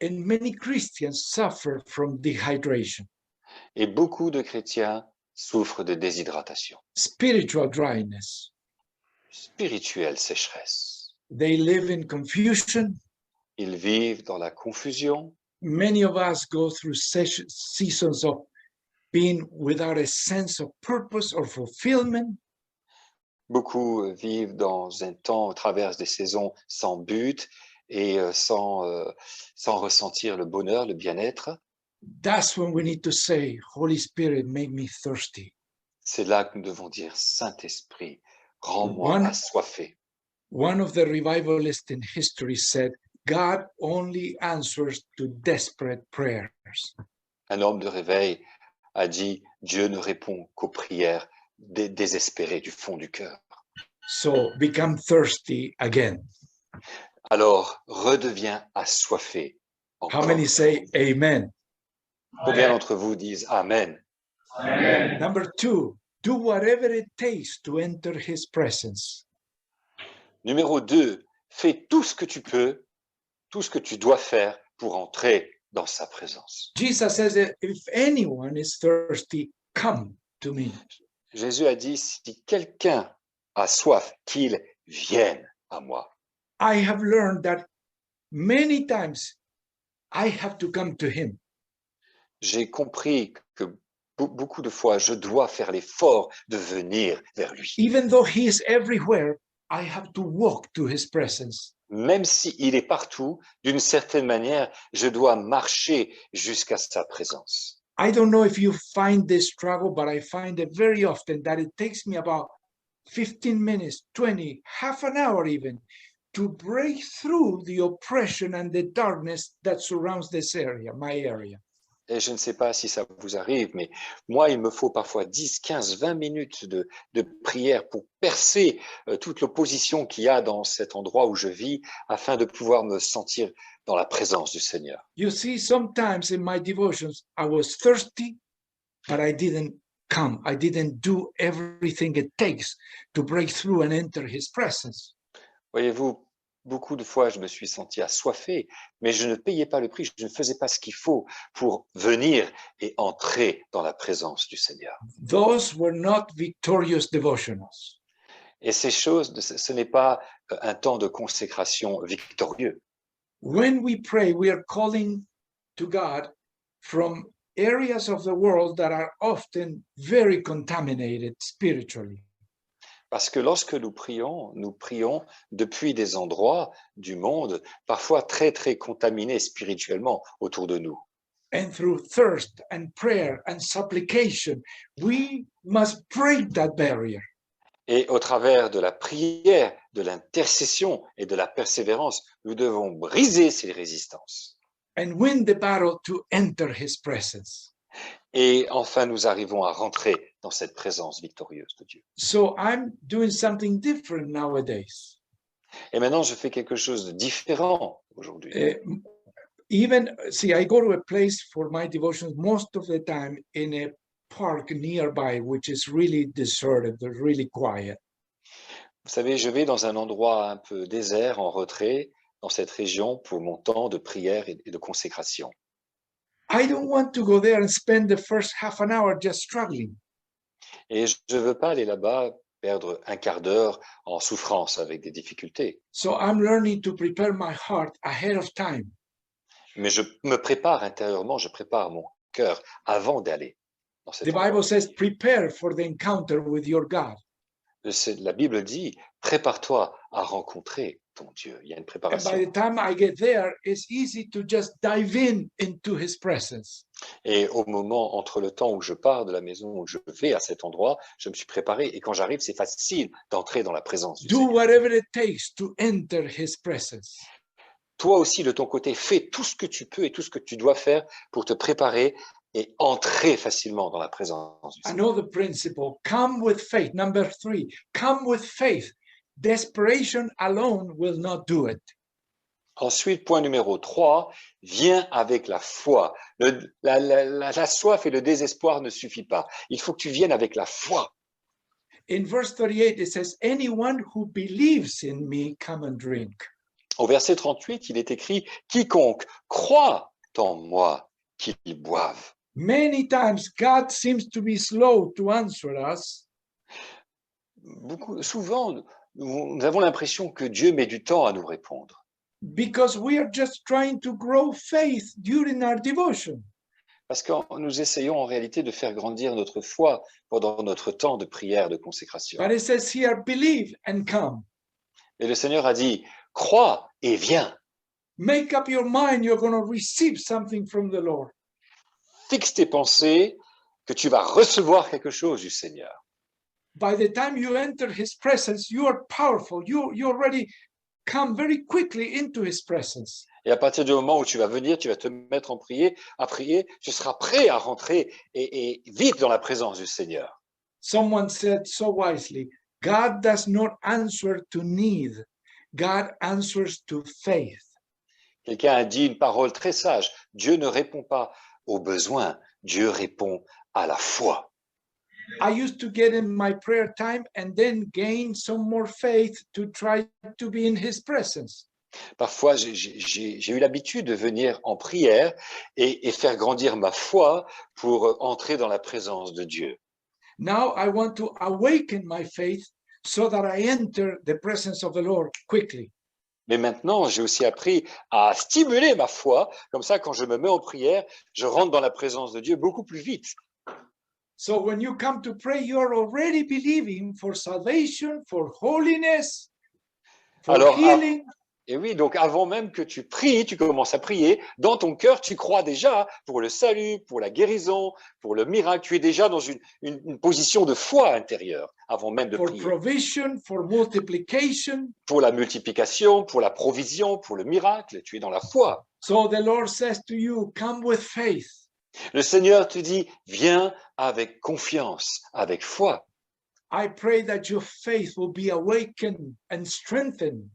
Speaker 3: And many Christians suffer from dehydration,
Speaker 2: Et beaucoup de chrétiens souffrent de déshydratation,
Speaker 3: spiritual dryness.
Speaker 2: spirituelle sécheresse.
Speaker 3: They live in confusion.
Speaker 2: Ils vivent dans la confusion.
Speaker 3: Many of us go through seasons of being without a sense of purpose or fulfillment.
Speaker 2: Beaucoup vivent dans un temps, traversent des saisons sans but et sans ressentir le bonheur, le bien-être.
Speaker 3: That's when we need to say, Holy Spirit, make me thirsty.
Speaker 2: C'est là que nous devons dire, Saint-Esprit, rends-moi
Speaker 3: One-
Speaker 2: assoiffé.
Speaker 3: One of the revivalists in history said, God only answers to desperate prayers.
Speaker 2: Un homme de réveil a dit, Dieu ne répond qu'aux prières désespérées du fond du cœur.
Speaker 3: So become thirsty again.
Speaker 2: Alors, redeviens assoiffé.
Speaker 3: How
Speaker 2: encore.
Speaker 3: many say amen?
Speaker 2: Combien d'entre vous disent Amen?
Speaker 3: Number 2, do whatever it takes to enter his presence.
Speaker 2: Numéro 2, fais tout ce que tu peux, tout ce que tu dois faire pour entrer dans sa présence.
Speaker 3: Jesus says that if anyone is thirsty, come to me.
Speaker 2: Jésus a dit, si quelqu'un a soif, qu'il vienne à moi.
Speaker 3: I have learned that many times I have to come to him.
Speaker 2: J'ai compris que beaucoup de fois, je dois faire l'effort de venir vers lui.
Speaker 3: Even though he is everywhere, I have to walk to his presence.
Speaker 2: Même s'il est partout, d'une certaine manière, je dois marcher jusqu'à sa présence.
Speaker 3: I don't know if you find this struggle, but I find it very often that it takes me about 15 minutes, 20, half an hour even, to break through the oppression and the darkness that surrounds this area, my area.
Speaker 2: Et je ne sais pas si ça vous arrive, mais moi, il me faut parfois 10, 15, 20 minutes de prière pour percer toute l'opposition qu'il y a dans cet endroit où je vis, afin de pouvoir me sentir dans la présence du Seigneur.
Speaker 3: You see, sometimes in my devotions, I was thirsty, but I didn't come. I didn't do everything it takes to break through and enter his presence.
Speaker 2: Voyez-vous, beaucoup de fois, je me suis senti assoiffé, mais je ne payais pas le prix, je ne faisais pas ce qu'il faut pour venir et entrer dans la présence du Seigneur.
Speaker 3: Those were not victorious devotionals.
Speaker 2: Et ces choses, ce n'est pas un temps de consécration victorieux.
Speaker 3: When we pray, we are calling to God from areas of the world that are often very contaminated spiritually.
Speaker 2: Parce que lorsque nous prions depuis des endroits du monde, parfois très, très contaminés spirituellement autour de nous.
Speaker 3: And through thirst and prayer and supplication, we must break that barrier.
Speaker 2: Et au travers de la prière, de l'intercession et de la persévérance, nous devons briser ces résistances.
Speaker 3: And win the battle to enter his presence.
Speaker 2: Et enfin, nous arrivons à rentrer dans cette présence victorieuse de Dieu.
Speaker 3: So I'm doing something different nowadays.
Speaker 2: Et maintenant, je fais quelque chose de différent aujourd'hui.
Speaker 3: I go to a place for my devotions most of the time in a park nearby, which is really deserted, really quiet.
Speaker 2: Vous savez, je vais dans un endroit un peu désert, en retrait, dans cette région pour mon temps de prière et de consécration.
Speaker 3: I don't want to go there and spend the first half an hour just struggling.
Speaker 2: Et je ne veux pas aller là-bas perdre un quart d'heure en souffrance avec des difficultés.
Speaker 3: So I'm learning to prepare my heart ahead of time.
Speaker 2: Mais je me prépare intérieurement, je prépare mon cœur avant d'aller dans cet
Speaker 3: The
Speaker 2: endroit.
Speaker 3: Bible says, prepare for the encounter with your God.
Speaker 2: La Bible dit, prépare-toi à rencontrer ton Dieu. Il y a une
Speaker 3: And by
Speaker 2: préparation.
Speaker 3: the time I get there, it's easy to just dive into his presence.
Speaker 2: Et au moment, entre le temps où je pars de la maison, où je vais à cet endroit, je me suis préparé. Et quand j'arrive, c'est facile d'entrer dans la présence du
Speaker 3: Do
Speaker 2: Seigneur.
Speaker 3: whatever it takes to enter his presence.
Speaker 2: Toi aussi, de ton côté, fais tout ce que tu peux et tout ce que tu dois faire pour te préparer et entrer facilement dans la présence du Seigneur.
Speaker 3: Another principle, come with faith. Number 3, come with faith. Desperation alone will not do it.
Speaker 2: Ensuite, point numéro 3, viens avec la foi. La soif et le désespoir ne suffit pas. Il faut que tu viennes avec la foi.
Speaker 3: In verse 38, it says, anyone who believes in me, come and drink.
Speaker 2: Au verset 38, il est écrit, quiconque croit en moi, qu'il boive.
Speaker 3: Many times God seems to be slow to answer us
Speaker 2: Souvent, nous avons l'impression que Dieu met du temps à nous répondre.
Speaker 3: because we are just trying to grow faith during our devotion.
Speaker 2: Parce que nous essayons en réalité de faire grandir notre foi pendant notre temps de prière, de consécration.
Speaker 3: But it says here, believe and come.
Speaker 2: Et le Seigneur a dit, crois et viens.
Speaker 3: Make up your mind, you're going to receive something from the Lord.
Speaker 2: Fixe tes pensées que tu vas recevoir quelque chose du Seigneur.
Speaker 3: By the time you enter his presence, you are powerful. You already come very quickly into his presence.
Speaker 2: Et à partir du moment où tu vas venir, tu vas te mettre à prier, tu seras prêt à rentrer et vite dans la présence du Seigneur.
Speaker 3: Someone said so wisely, God does not answer to need. God answers to faith.
Speaker 2: Quelqu'un a dit une parole très sage. Dieu ne répond pas aux besoins, Dieu répond à la foi.
Speaker 3: I used to get in my prayer time and then gain some more faith to try to be in his presence.
Speaker 2: Parfois, j'ai eu l'habitude de venir en prière et faire grandir ma foi pour entrer dans la présence de Dieu.
Speaker 3: Now I want to awaken my faith so that I enter the presence of the Lord quickly.
Speaker 2: Mais maintenant, j'ai aussi appris à stimuler ma foi. Comme ça, quand je me mets en prière, je rentre dans la présence de Dieu beaucoup plus vite.
Speaker 3: So when you come to pray, you're already believing for salvation, for holiness, for
Speaker 2: Alors,
Speaker 3: healing.
Speaker 2: Et oui, donc avant même que tu pries, tu commences à prier, dans ton cœur, tu crois déjà pour le salut, pour la guérison, pour le miracle. Tu es déjà dans une position de foi intérieure avant même de
Speaker 3: For
Speaker 2: prier.
Speaker 3: provision, for multiplication.
Speaker 2: Pour la multiplication, pour la provision, pour le miracle, tu es dans la foi.
Speaker 3: So the Lord says to you, come with faith.
Speaker 2: Le Seigneur te dit, viens avec confiance, avec foi.
Speaker 3: I pray that your faith will be awakened and strengthened.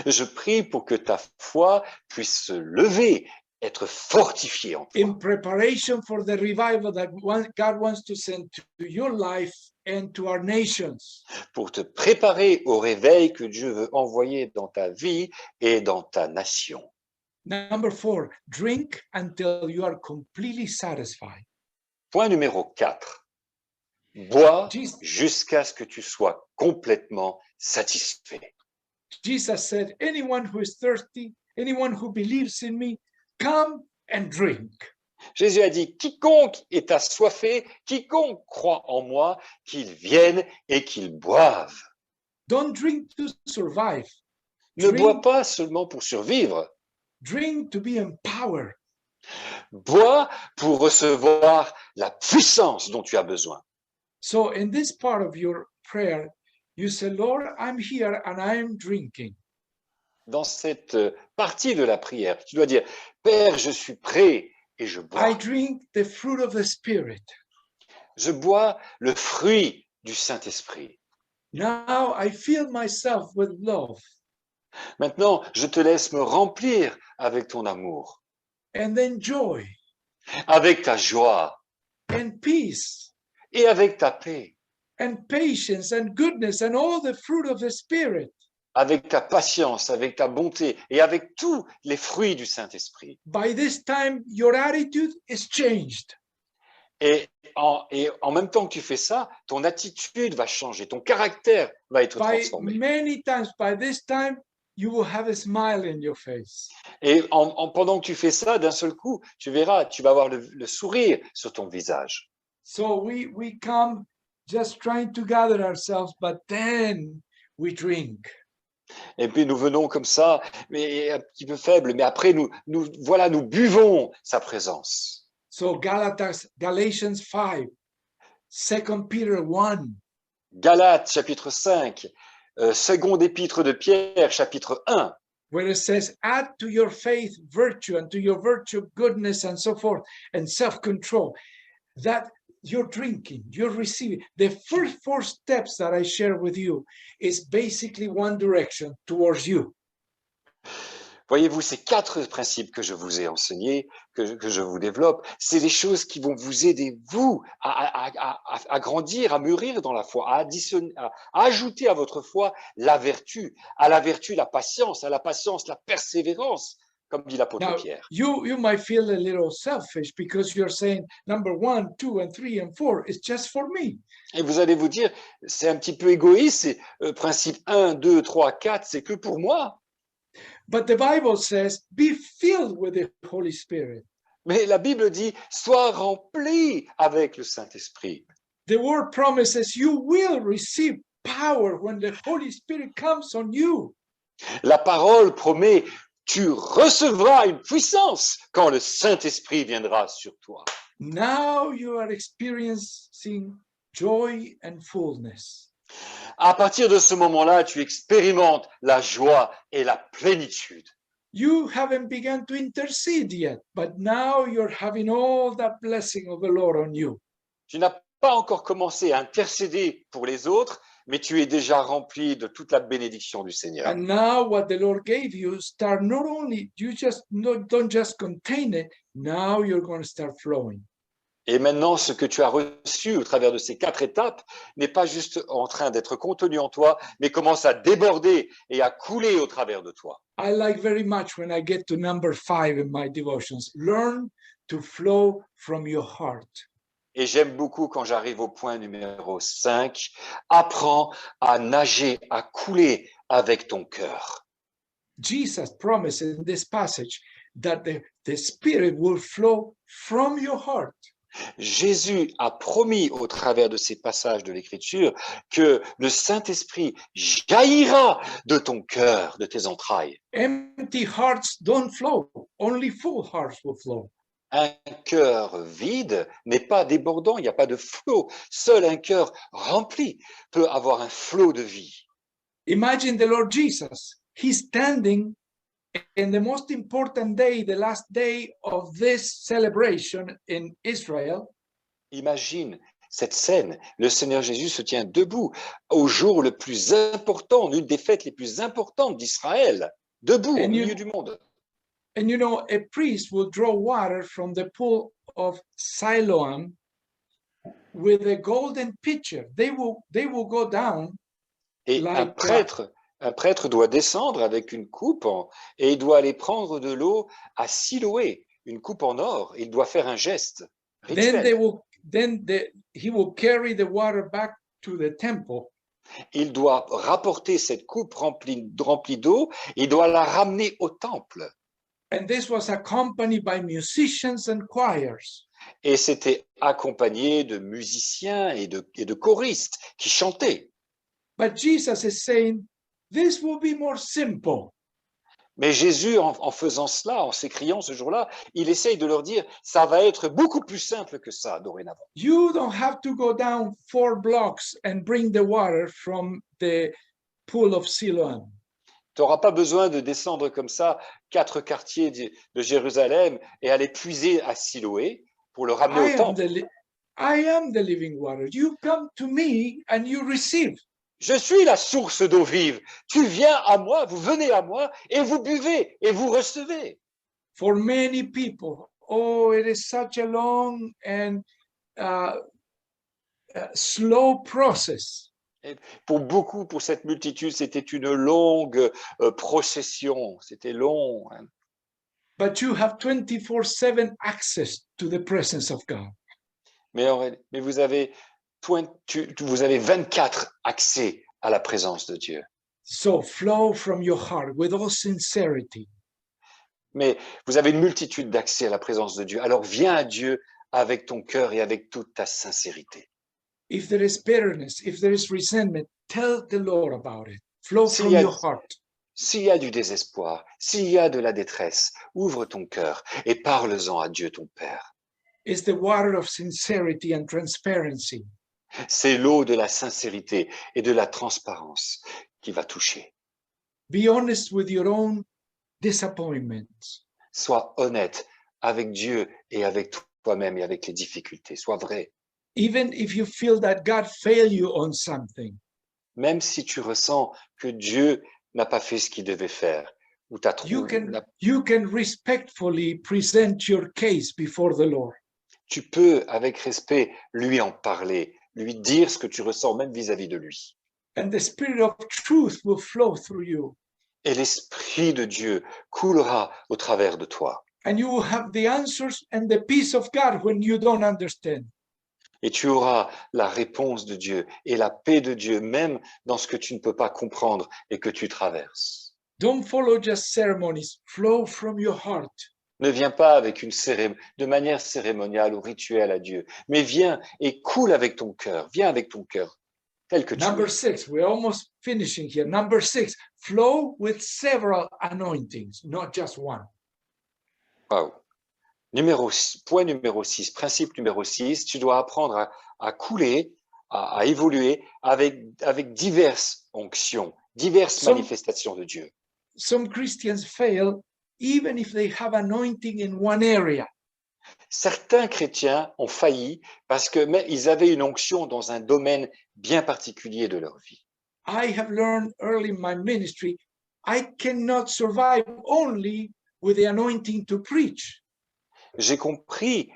Speaker 2: Je prie pour que ta foi puisse se lever, être fortifiée en toi.
Speaker 3: In preparation for the revival that God wants to send to your life and to our nations.
Speaker 2: Pour te préparer au réveil que Dieu veut envoyer dans ta vie et dans ta nation.
Speaker 3: Number 4, drink until you are completely satisfied.
Speaker 2: Point numéro 4. Bois
Speaker 3: Jesus,
Speaker 2: jusqu'à ce que tu sois complètement satisfait.
Speaker 3: Jesus said, anyone who is thirsty, anyone who believes in me, come and drink.
Speaker 2: Jésus a dit, quiconque est assoiffé, quiconque croit en moi, qu'il vienne et qu'il boive.
Speaker 3: Don't drink to survive.
Speaker 2: Ne
Speaker 3: Drink.
Speaker 2: bois pas seulement pour survivre.
Speaker 3: Drink to be empowered.
Speaker 2: Bois pour recevoir la puissance dont tu as besoin.
Speaker 3: So in this part of your prayer, you say, Lord, I'm here and I'm drinking.
Speaker 2: Dans cette partie de la prière, tu dois dire, Père, je suis prêt et je bois.
Speaker 3: I drink the fruit of the Spirit.
Speaker 2: Je bois le fruit du Saint-Esprit.
Speaker 3: Now I fill myself with love.
Speaker 2: Maintenant, je te laisse me remplir avec ton amour,
Speaker 3: And then joy
Speaker 2: avec ta joie
Speaker 3: and peace
Speaker 2: et avec ta paix,
Speaker 3: and patience and goodness and all the fruit of the Spirit.
Speaker 2: avec ta patience, avec ta bonté et avec tous les fruits du Saint-Esprit.
Speaker 3: By this time, your attitude is changed.
Speaker 2: Et en même temps que tu fais ça, ton attitude va changer, ton caractère va être
Speaker 3: By
Speaker 2: transformé.
Speaker 3: many times, by this time, you will have a smile in your face.
Speaker 2: Et pendant que tu fais ça, d'un seul coup, tu verras, tu vas avoir le sourire sur ton visage.
Speaker 3: So we come just trying to gather ourselves, but then we drink.
Speaker 2: Et puis nous venons comme ça, mais un petit peu faibles, mais après voilà, nous buvons sa présence.
Speaker 3: So Galatians 5, 2 Peter 1,
Speaker 2: Galates chapitre 5, seconde épître de Pierre chapitre 1,
Speaker 3: where it says, add to your faith virtue, and to your virtue goodness, and so forth, and self-control. That you're drinking, you're receiving. The first 4 steps that I share with you is basically one direction towards you.
Speaker 2: Voyez-vous, ces 4 principes que je vous ai enseignés, que je vous développe, c'est des choses qui vont vous aider, vous, à grandir, à mûrir dans la foi, à ajouter à votre foi la vertu, à la vertu la patience, à la patience la persévérance, comme dit l'apôtre
Speaker 3: Now,
Speaker 2: Pierre.
Speaker 3: you might feel a little selfish because you're saying number 1, 2, and 3, and 4 is just for me.
Speaker 2: Et vous allez vous dire, c'est un petit peu égoïste, principe 1, 2, 3, 4, c'est que pour moi.
Speaker 3: But the Bible says, be filled with the Holy Spirit.
Speaker 2: Mais la Bible dit, sois rempli avec le Saint-Esprit.
Speaker 3: The word promises you will receive power when the Holy Spirit comes on you.
Speaker 2: La parole promet, tu recevras une puissance quand le Saint-Esprit viendra sur toi.
Speaker 3: Now you are experiencing joy and fullness.
Speaker 2: À partir de ce moment-là, tu expérimentes la joie et la plénitude.
Speaker 3: You haven't begun to intercede yet, but now you're having all that blessing of the Lord on you.
Speaker 2: Tu n'as pas encore commencé à intercéder pour les autres, mais tu es déjà rempli de toute la bénédiction du Seigneur.
Speaker 3: And now what the Lord gave you, start not only, don't just contain it, now you're going to start flowing.
Speaker 2: Et maintenant, ce que tu as reçu au travers de ces 4 étapes n'est pas juste en train d'être contenu en toi, mais commence à déborder et à couler au travers de toi.
Speaker 3: I like very much when I get to number 5 in my devotions. Learn to flow from your heart.
Speaker 2: Et j'aime beaucoup quand j'arrive au point numéro 5, apprends à nager, à couler avec ton cœur.
Speaker 3: Jesus promised in this passage that the Spirit will flow from your heart.
Speaker 2: Jésus a promis au travers de ces passages de l'Écriture que le Saint-Esprit jaillira de ton cœur, de tes entrailles.
Speaker 3: Empty hearts don't flow, only full hearts will flow.
Speaker 2: Un cœur vide n'est pas débordant, il n'y a pas de flot. Seul un cœur rempli peut avoir un flot de vie.
Speaker 3: Imagine the Lord Jesus. He's standing in the most important day, the last day of this celebration in Israel.
Speaker 2: Imagine cette scène. Le Seigneur Jésus se tient debout au jour le plus important, l'une des fêtes les plus importantes d'Israël, debout au milieu du monde.
Speaker 3: And you know, a priest will draw water from the pool of Siloam with a golden pitcher. They will go down.
Speaker 2: Et un prêtre doit descendre avec une coupe et il doit aller prendre de l'eau à Siloé, une coupe en or. Il doit faire un geste rituel.
Speaker 3: He will carry the water back to the temple.
Speaker 2: Il doit rapporter cette coupe remplie d'eau. Il doit la ramener au temple.
Speaker 3: And this was accompanied by musicians and choirs.
Speaker 2: Et c'était accompagné de musiciens et de choristes qui chantaient.
Speaker 3: But Jesus is saying, this will be more simple.
Speaker 2: Mais Jésus, en faisant cela, en s'écriant ce jour-là, il essaye de leur dire, ça va être beaucoup plus simple que ça dorénavant.
Speaker 3: You don't have to go down 4 blocks and bring the water from the pool of Siloam.
Speaker 2: Tu n'auras pas besoin de descendre comme ça 4 quartiers de Jérusalem et aller puiser à Siloé pour le ramener au temple.
Speaker 3: I am the living water. You come to me and you receive.
Speaker 2: Je suis la source d'eau vive. Tu viens à moi, vous venez à moi et vous buvez et vous recevez.
Speaker 3: For many people, oh, it is such a long and slow process.
Speaker 2: Et pour beaucoup, pour cette multitude, c'était une longue procession. C'était long. Hein.
Speaker 3: But you have 24/7 access to the presence of God.
Speaker 2: Mais vous avez 24 accès à la présence de Dieu.
Speaker 3: So flow from your heart with all sincerity.
Speaker 2: Mais vous avez une multitude d'accès à la présence de Dieu. Alors viens à Dieu avec ton cœur et avec toute ta sincérité.
Speaker 3: If there is bitterness, if there is resentment, tell the Lord about it. Flow from your heart.
Speaker 2: S'il y a du désespoir, s'il y a de la détresse, ouvre ton cœur et parle-en à Dieu ton Père.
Speaker 3: It's the water of sincerity and transparency.
Speaker 2: C'est l'eau de la sincérité et de la transparence qui va toucher.
Speaker 3: Be honest with your own disappointments.
Speaker 2: Sois honnête avec Dieu et avec toi-même et avec les difficultés. Sois vrai.
Speaker 3: Even if you feel that God failed you on something,
Speaker 2: Même si tu ressens que Dieu n'a pas fait ce qu'il devait faire, ou t'as
Speaker 3: you
Speaker 2: trouvé,
Speaker 3: can respectfully present your case before the Lord.
Speaker 2: tu peux, avec respect, lui en parler, lui dire ce que tu ressens, même vis-à-vis de lui.
Speaker 3: And the Spirit of truth will flow through you.
Speaker 2: Et l'Esprit de Dieu coulera au travers de toi.
Speaker 3: And you will have the answers and the peace of God when you don't understand.
Speaker 2: Et tu auras la réponse de Dieu et la paix de Dieu, même dans ce que tu ne peux pas comprendre et que tu traverses.
Speaker 3: Don't follow just ceremonies, flow from your heart.
Speaker 2: Ne viens pas avec de manière cérémoniale ou rituelle à Dieu, mais viens et coule avec ton cœur. Viens avec ton cœur, tel que tu
Speaker 3: Number
Speaker 2: es.
Speaker 3: 6, we're almost finishing here. Number 6, flow with several anointings, not just one.
Speaker 2: Wow. Point numéro 6, principe numéro 6, tu dois apprendre à couler, à évoluer avec diverses onctions, diverses manifestations de Dieu.
Speaker 3: Some Christians fail even if they have anointing in one area.
Speaker 2: Certains chrétiens ont failli parce qu'ils avaient une onction dans un domaine bien particulier de leur vie.
Speaker 3: I have learned early in my ministry, I cannot survive only with the anointing to preach.
Speaker 2: J'ai compris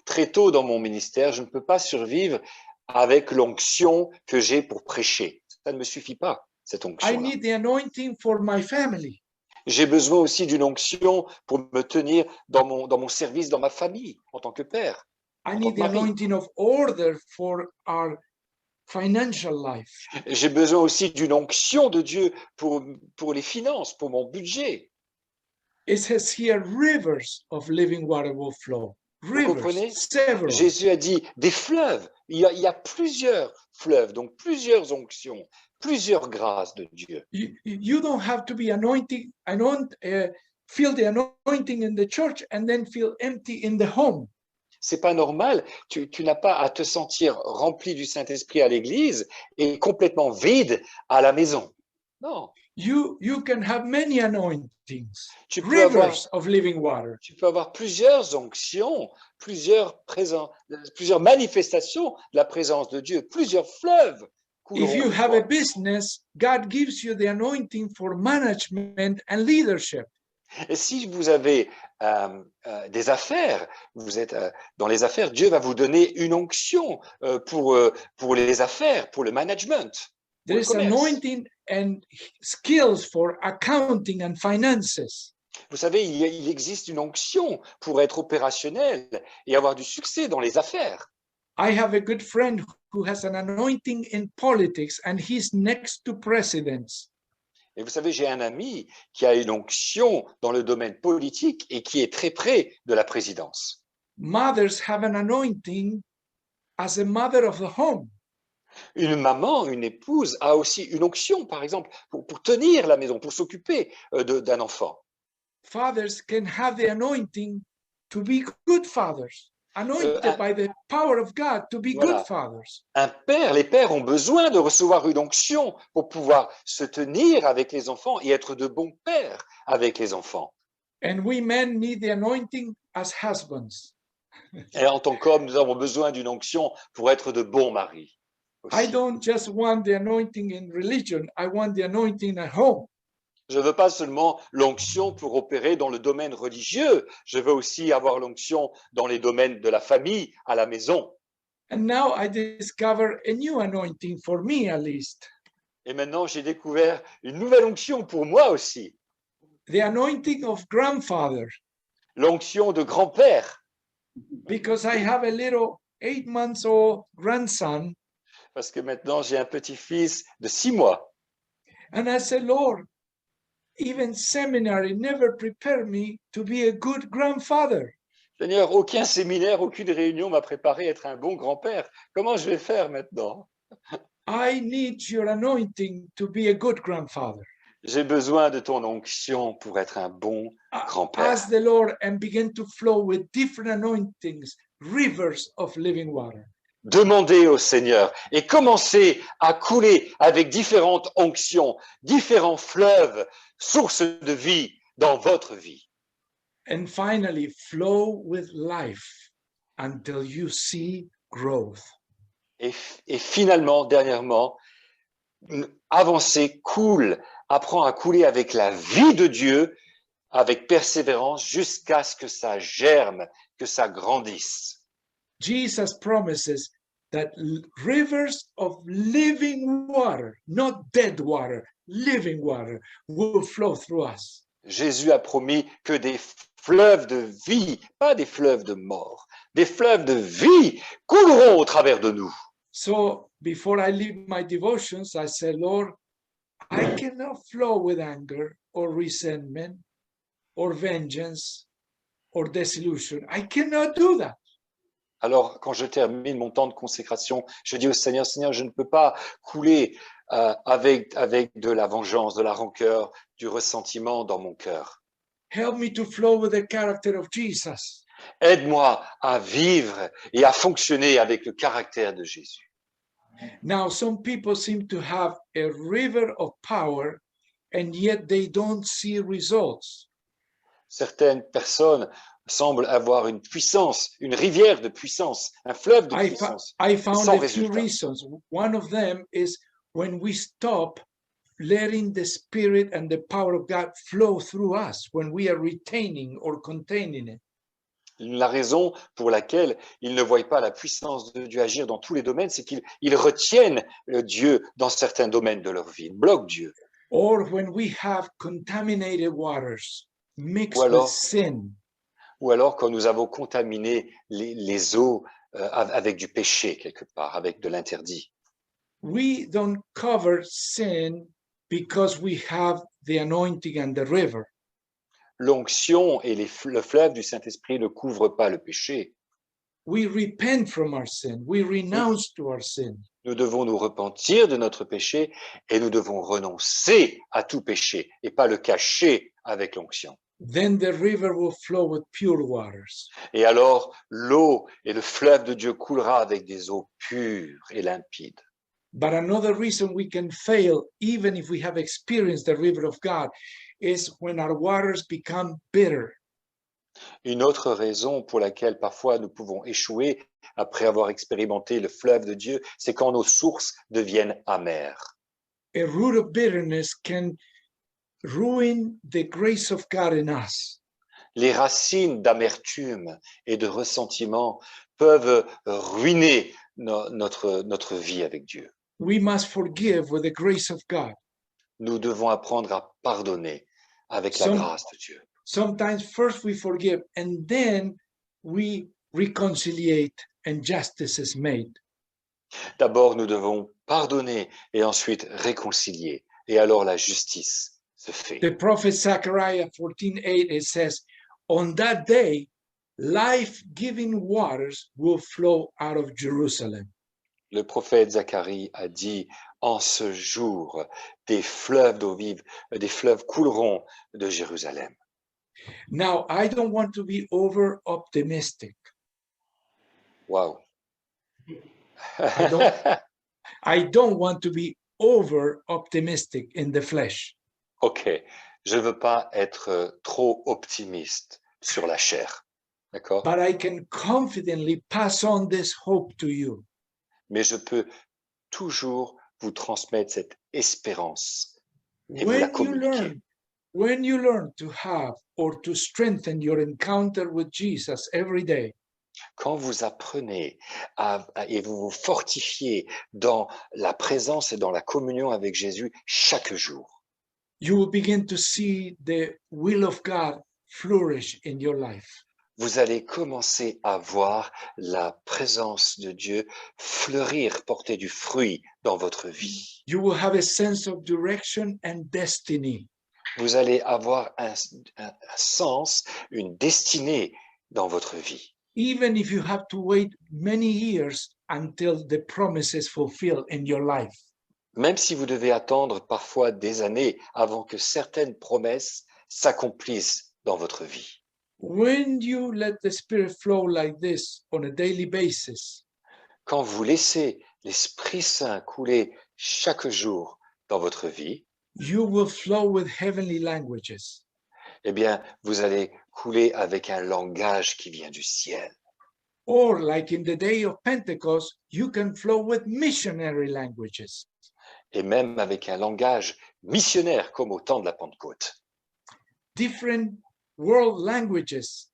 Speaker 2: très tôt dans mon ministère, je ne peux pas survivre avec l'onction que j'ai pour prêcher. Ça ne me suffit pas, cette
Speaker 3: I
Speaker 2: onction.
Speaker 3: need the anointing for my family.
Speaker 2: J'ai besoin aussi d'une onction pour me tenir dans mon service, dans ma famille, en tant que père.
Speaker 3: I
Speaker 2: En
Speaker 3: need the
Speaker 2: tant que mari.
Speaker 3: anointing of order for our financial life.
Speaker 2: J'ai besoin aussi d'une onction de Dieu pour les finances, pour mon budget.
Speaker 3: It says here, rivers of living water will flow.
Speaker 2: comprenez?
Speaker 3: Rivers, several.
Speaker 2: Jésus a dit des fleuves. Il y a plusieurs fleuves, donc plusieurs onctions, plusieurs grâces de Dieu.
Speaker 3: You don't have to be feel the anointing in the church and then feel empty in the home.
Speaker 2: C'est pas normal. Tu n'as pas à te sentir rempli du Saint-Esprit à l'église et complètement vide à la maison. Non.
Speaker 3: You can have many anointings,
Speaker 2: Tu peux
Speaker 3: rivers of living water.
Speaker 2: Tu peux avoir plusieurs onctions, plusieurs manifestations de la présence de Dieu, plusieurs fleuves.
Speaker 3: If you have a business, God gives you the anointing for management and leadership.
Speaker 2: Et si vous avez des affaires, vous êtes dans les affaires, Dieu va vous donner une onction pour les affaires, pour le management.
Speaker 3: There is anointing and skills for accounting and finances.
Speaker 2: Vous savez, il existe une onction pour être opérationnel et avoir du succès dans les affaires.
Speaker 3: I have a good friend who has an anointing in politics and he's next to presidents.
Speaker 2: Et vous savez, j'ai un ami qui a une onction dans le domaine politique et qui est très près de la présidence.
Speaker 3: Mothers have an anointing as a mother of the home.
Speaker 2: Une maman, une épouse a aussi une onction, par exemple, pour tenir la maison, pour s'occuper d'un enfant.
Speaker 3: Fathers can have the anointing to be good fathers, anointed by the power of God to be good fathers.
Speaker 2: Les pères ont besoin de recevoir une onction pour pouvoir se tenir avec les enfants et être de bons pères avec les enfants.
Speaker 3: And we men need the anointing as husbands.
Speaker 2: Et en tant qu'hommes, nous avons besoin d'une onction pour être de bons maris.
Speaker 3: I don't just want the anointing in religion, I want the anointing at home.
Speaker 2: Je ne veux pas seulement l'onction pour opérer dans le domaine religieux, je veux aussi avoir l'onction dans les domaines de la famille, à la maison.
Speaker 3: And now I discover a new anointing for me at least.
Speaker 2: Et maintenant, j'ai découvert une nouvelle onction pour moi aussi.
Speaker 3: The anointing of grandfather.
Speaker 2: L'onction de grand-père.
Speaker 3: Because I have a little 8 months old grandson.
Speaker 2: Parce que maintenant, j'ai un petit-fils de 6 mois.
Speaker 3: And I said, Lord, even seminary never prepared me to be a good grandfather.
Speaker 2: Seigneur, aucun séminaire, aucune réunion m'a préparé à être un bon grand-père. Comment je vais faire maintenant?
Speaker 3: I need your anointing to be a good grandfather.
Speaker 2: J'ai besoin de ton onction pour être un bon grand-père.
Speaker 3: Ask the Lord and begin to flow with different anointings, rivers of living water.
Speaker 2: Demandez au Seigneur et commencez à couler avec différentes onctions, différents fleuves, sources de vie dans votre vie.
Speaker 3: And finally, flow with life until you see growth.
Speaker 2: Et finalement, dernièrement, avancez, coule, apprends à couler avec la vie de Dieu, avec persévérance, jusqu'à ce que ça germe, que ça grandisse.
Speaker 3: Jesus promises that rivers of living water, not dead water, living water, will flow through us.
Speaker 2: Jésus a promis que des fleuves de vie, pas des fleuves de mort, des fleuves de vie couleront au travers de nous.
Speaker 3: So before I leave my devotions, I say, Lord, I cannot flow with anger or resentment or vengeance or disillusion. I cannot do that.
Speaker 2: Alors, quand je termine mon temps de consécration, je dis au Seigneur, Seigneur, je ne peux pas couler avec de la vengeance, de la rancœur, du ressentiment dans mon cœur.
Speaker 3: Help me to flow with the character of Jesus.
Speaker 2: Aide-moi à vivre et à fonctionner avec le caractère de Jésus.
Speaker 3: Now, some people seem to have a river of power, and yet they don't see results.
Speaker 2: Certaines personnes semblent avoir une puissance, une rivière de puissance, un fleuve de puissance,
Speaker 3: I found
Speaker 2: sans
Speaker 3: a few
Speaker 2: résultat.
Speaker 3: reasons. One of them is when we stop letting the Spirit and the power of God flow through us, when we are retaining or containing it.
Speaker 2: La raison pour laquelle ils ne voient pas la puissance de Dieu agir dans tous les domaines, c'est qu'ils retiennent Dieu dans certains domaines de leur vie, ils bloquent Dieu.
Speaker 3: Or when we have contaminated waters mixed
Speaker 2: Ou alors-
Speaker 3: with sin.
Speaker 2: Ou alors quand nous avons contaminé les eaux avec du péché quelque part, avec de l'interdit.
Speaker 3: We don't cover sin because we have the anointing and the river.
Speaker 2: L'onction et le fleuve du Saint-Esprit ne couvrent pas le péché.
Speaker 3: We repent from our sin. We renounce to our sin.
Speaker 2: Nous devons nous repentir de notre péché et nous devons renoncer à tout péché et pas le cacher avec l'onction.
Speaker 3: Then the river will flow with pure waters.
Speaker 2: Et alors, l'eau et le fleuve de Dieu coulera avec des eaux pures et limpides.
Speaker 3: But another reason we can fail, even if we have experienced the river of God, is when our waters become bitter.
Speaker 2: Une autre raison pour laquelle parfois nous pouvons échouer après avoir expérimenté le fleuve de Dieu, c'est quand nos sources deviennent amères.
Speaker 3: A root of bitterness can ruin the grace of God in us.
Speaker 2: Les racines d'amertume et de ressentiment peuvent ruiner notre vie avec Dieu.
Speaker 3: We must forgive with the grace of God.
Speaker 2: Nous devons apprendre à pardonner avec la
Speaker 3: Some-
Speaker 2: grâce de Dieu.
Speaker 3: Sometimes first we forgive and then we reconciliate and justice is made.
Speaker 2: D'abord, nous devons pardonner et ensuite réconcilier. Et alors la justice se fait.
Speaker 3: The prophet Zechariah 14:8, it says, on that day, life-giving waters will flow out of Jerusalem.
Speaker 2: Le prophète Zacharie a dit, en ce jour, des fleuves d'eau vive, des fleuves couleront de Jérusalem.
Speaker 3: Now, I don't want to be over optimistic.
Speaker 2: Waouh.
Speaker 3: I don't want to be over optimistic in the flesh.
Speaker 2: Ok, je ne veux pas être trop optimiste sur la chair, d'accord?
Speaker 3: But I can confidently pass on this hope to you.
Speaker 2: Mais je peux toujours vous transmettre cette espérance et vous la
Speaker 3: When you
Speaker 2: communiquer.
Speaker 3: learn to have or to strengthen your encounter with Jesus every day,
Speaker 2: Quand vous apprenez et vous vous fortifiez dans la présence et dans la communion avec Jésus chaque jour,
Speaker 3: you will begin to see the will of God flourish in your life.
Speaker 2: vous allez commencer à voir la présence de Dieu fleurir, porter du fruit dans votre vie.
Speaker 3: You will have a sense of direction and destiny.
Speaker 2: Vous allez avoir un sens, une destinée dans votre vie.
Speaker 3: Even if you have to wait many years until the promise is fulfilled in your life.
Speaker 2: Même si vous devez attendre parfois des années avant que certaines promesses s'accomplissent dans votre vie.
Speaker 3: When you let the Spirit flow like this on a daily basis,
Speaker 2: Quand vous laissez l'Esprit Saint couler chaque jour dans votre vie,
Speaker 3: you will flow with heavenly languages.
Speaker 2: eh bien, vous allez couler avec un langage qui vient du ciel.
Speaker 3: Or, like in the day of Pentecost, you can flow with missionary languages.
Speaker 2: Et même avec un langage missionnaire comme au temps de la Pentecôte.
Speaker 3: Different world languages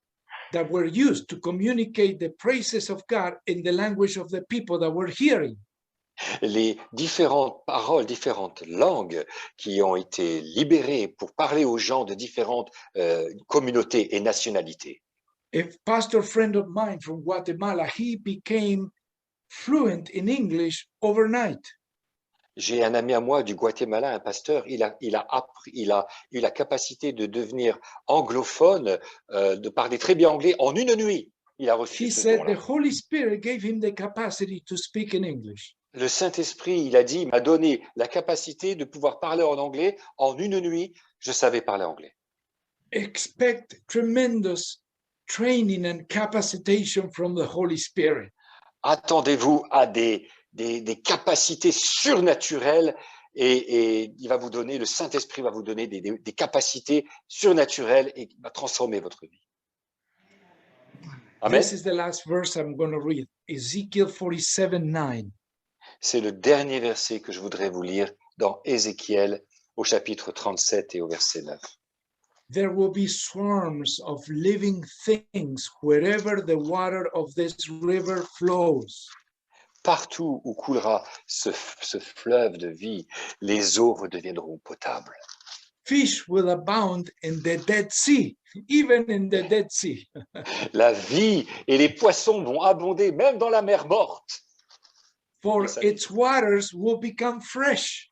Speaker 3: that were used to communicate the praises of God in the language of the people that were hearing.
Speaker 2: Les différentes paroles, différentes langues qui ont été libérées pour parler aux gens de différentes communautés et nationalités.
Speaker 3: A pastor friend of mine from Guatemala, he became fluent in English overnight.
Speaker 2: J'ai un ami à moi du Guatemala, un pasteur, il a eu la capacité de devenir anglophone, de parler très bien anglais en une nuit. Il a reçu
Speaker 3: He
Speaker 2: ce
Speaker 3: said
Speaker 2: don-là.
Speaker 3: the Holy Spirit gave him the capacity to speak in English.
Speaker 2: Le Saint-Esprit, il a dit, il m'a donné la capacité de pouvoir parler en anglais en une nuit. Je savais parler anglais.
Speaker 3: Expect tremendous training and capacitation from the Holy Spirit.
Speaker 2: Attendez-vous à des capacités surnaturelles et il va vous donner, le Saint-Esprit va vous donner des capacités surnaturelles et va transformer votre vie. Amen.
Speaker 3: This is the last verse I'm going to read, Ezekiel 47:9.
Speaker 2: C'est le dernier verset que je voudrais vous lire dans Ézéchiel au chapitre 37 et au verset 9.
Speaker 3: There will be swarms of living things wherever the water of this river flows.
Speaker 2: Partout où coulera ce fleuve de vie, les eaux redeviendront potables.
Speaker 3: Fish will abound in the Dead Sea, even in the Dead Sea.
Speaker 2: La vie et les poissons vont abonder même dans la mer morte.
Speaker 3: For its waters will become fresh.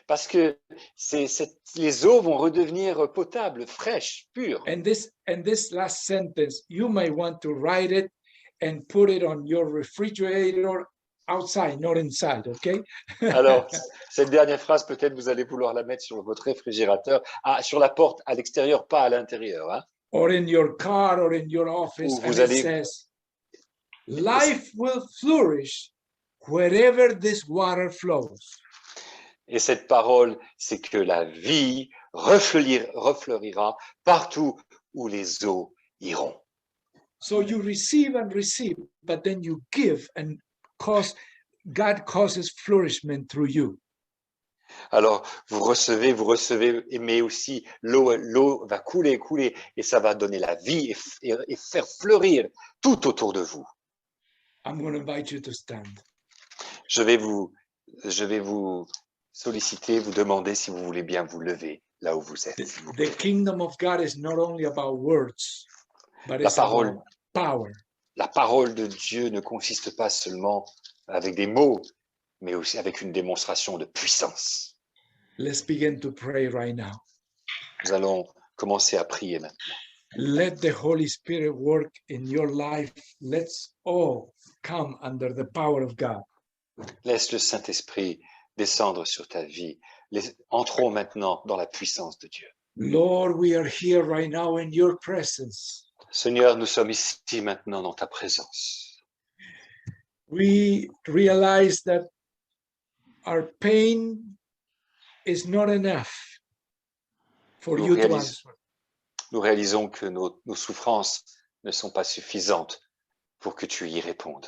Speaker 2: Parce que les eaux vont redevenir potables, fraîches, pures.
Speaker 3: And this last sentence, you may want to write it and put it on your refrigerator outside, not inside, okay?
Speaker 2: Alors, cette dernière phrase, peut-être vous allez vouloir la mettre sur votre réfrigérateur, sur la porte à l'extérieur, pas à l'intérieur. Hein?
Speaker 3: Or in your car or in your office,
Speaker 2: Ou vous
Speaker 3: and
Speaker 2: allez-
Speaker 3: it says, life will flourish wherever this water flows.
Speaker 2: Et cette parole, c'est que la vie refleurira partout où les eaux iront.
Speaker 3: So you receive and receive, but then you give, and God causes flourishment through you.
Speaker 2: Alors, vous recevez, mais aussi l'eau va couler, et ça va donner la vie et faire fleurir tout autour de vous.
Speaker 3: I'm going to invite you to stand.
Speaker 2: Je vais vous solliciter, vous demander si vous voulez bien vous lever là où vous êtes. s'il vous
Speaker 3: The
Speaker 2: plaît.
Speaker 3: kingdom of God is not only about words, but
Speaker 2: La
Speaker 3: it's about
Speaker 2: parole,
Speaker 3: power.
Speaker 2: la parole de Dieu ne consiste pas seulement avec des mots, mais aussi avec une démonstration de puissance.
Speaker 3: Let's begin to pray right now.
Speaker 2: Nous allons commencer à prier maintenant.
Speaker 3: Let the Holy Spirit work in your life. Let's all come under the power of God.
Speaker 2: Laisse le Saint-Esprit descendre sur ta vie. Entrons maintenant dans la puissance de Dieu.
Speaker 3: Lord, we are here right now in your presence.
Speaker 2: Seigneur, nous sommes ici maintenant dans ta présence.
Speaker 3: We realize that our pain is not enough for
Speaker 2: Nous
Speaker 3: you to
Speaker 2: réalisons-
Speaker 3: answer.
Speaker 2: Nous réalisons que nos souffrances ne sont pas suffisantes pour que tu y répondes.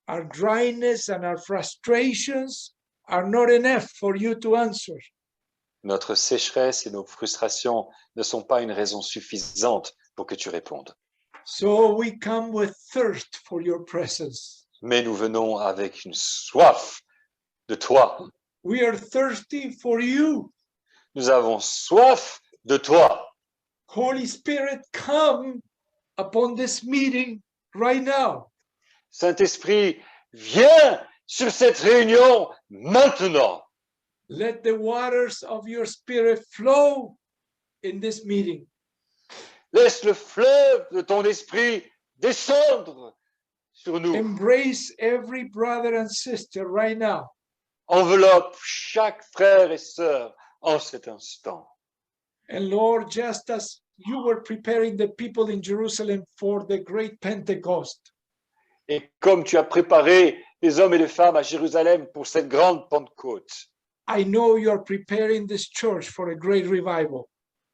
Speaker 3: Our dryness and our frustrations are not enough for you to answer.
Speaker 2: Notre sécheresse et nos frustrations ne sont pas une raison suffisante pour que tu répondes.
Speaker 3: So we come with thirst for your presence.
Speaker 2: Mais nous venons avec une soif de toi.
Speaker 3: We are thirsty for you.
Speaker 2: Nous avons soif de toi.
Speaker 3: Holy Spirit, come upon this meeting right now.
Speaker 2: Saint-Esprit, viens sur cette réunion maintenant.
Speaker 3: Let the waters of your spirit flow in this meeting.
Speaker 2: Laisse le fleuve de ton esprit descendre sur nous.
Speaker 3: Embrace every brother and sister right now.
Speaker 2: enveloppe chaque frère et sœur en cet instant.
Speaker 3: And Lord, just as you were preparing the people in Jerusalem for the great Pentecost,
Speaker 2: Et comme tu as préparé les hommes et les femmes à Jérusalem pour cette grande Pentecôte,
Speaker 3: I know you're preparing this church for a great revival.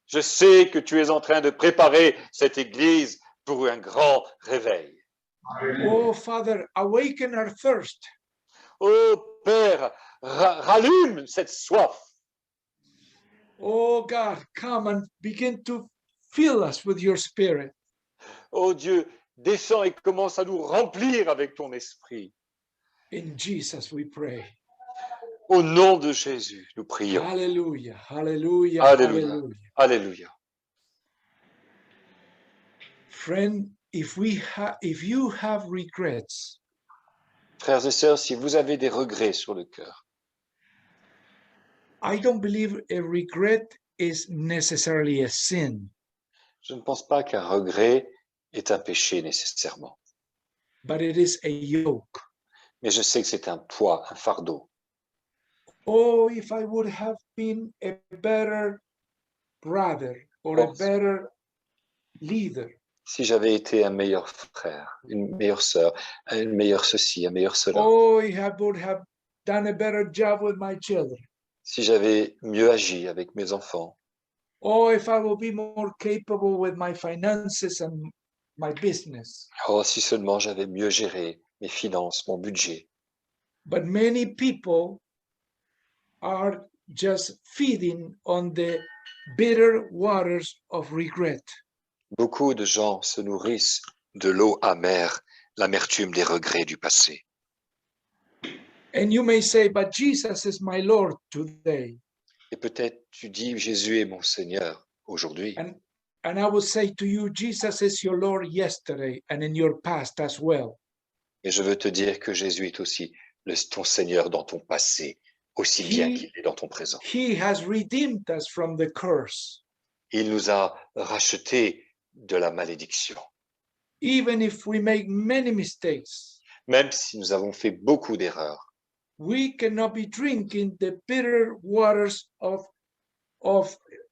Speaker 2: je sais que tu es en train de préparer cette Église pour un grand réveil.
Speaker 3: Oh, Father, awaken our thirst.
Speaker 2: Oh Père, rallume cette soif.
Speaker 3: Oh, God, come and begin to fill us with your spirit.
Speaker 2: Oh Dieu, descends et commence à nous remplir avec ton esprit.
Speaker 3: In Jesus we pray.
Speaker 2: Au nom de Jésus, nous prions.
Speaker 3: Hallelujah, hallelujah,
Speaker 2: Alléluia.
Speaker 3: hallelujah.
Speaker 2: Alléluia.
Speaker 3: Friend, if you have regrets,
Speaker 2: Frères et sœurs, si vous avez des regrets sur le cœur,
Speaker 3: I don't believe a regret is necessarily a sin,
Speaker 2: je ne pense pas qu'un regret est un péché nécessairement.
Speaker 3: but it is a yoke.
Speaker 2: Mais je sais que c'est un poids, un fardeau.
Speaker 3: Oh, if I would have been a better brother or a
Speaker 2: Oh.
Speaker 3: better leader.
Speaker 2: Si j'avais été un meilleur frère, une meilleure sœur, un meilleur ceci, un meilleur cela,
Speaker 3: Oh, if I would have done a better job with my children.
Speaker 2: si j'avais mieux agi avec mes enfants,
Speaker 3: Oh, if I will be more capable with my finances and my business.
Speaker 2: oh, si seulement j'avais mieux géré mes finances, mon budget.
Speaker 3: But many people are just feeding on the bitter waters of regret.
Speaker 2: Beaucoup de gens se nourrissent de l'eau amère, l'amertume des regrets du passé.
Speaker 3: And you may say, but Jesus is my Lord today.
Speaker 2: Et peut-être tu dis, Jésus est mon Seigneur aujourd'hui.
Speaker 3: And I will say to you, Jesus is your Lord yesterday and in your past as well.
Speaker 2: Et je veux te dire que Jésus est aussi ton Seigneur dans ton passé, aussi bien qu'il est dans ton présent.
Speaker 3: He has redeemed us from the curse.
Speaker 2: Il nous a rachetés de la malédiction.
Speaker 3: Even if we make many mistakes,
Speaker 2: Même si nous avons fait beaucoup d'erreurs,
Speaker 3: we cannot be drinking the bitter waters of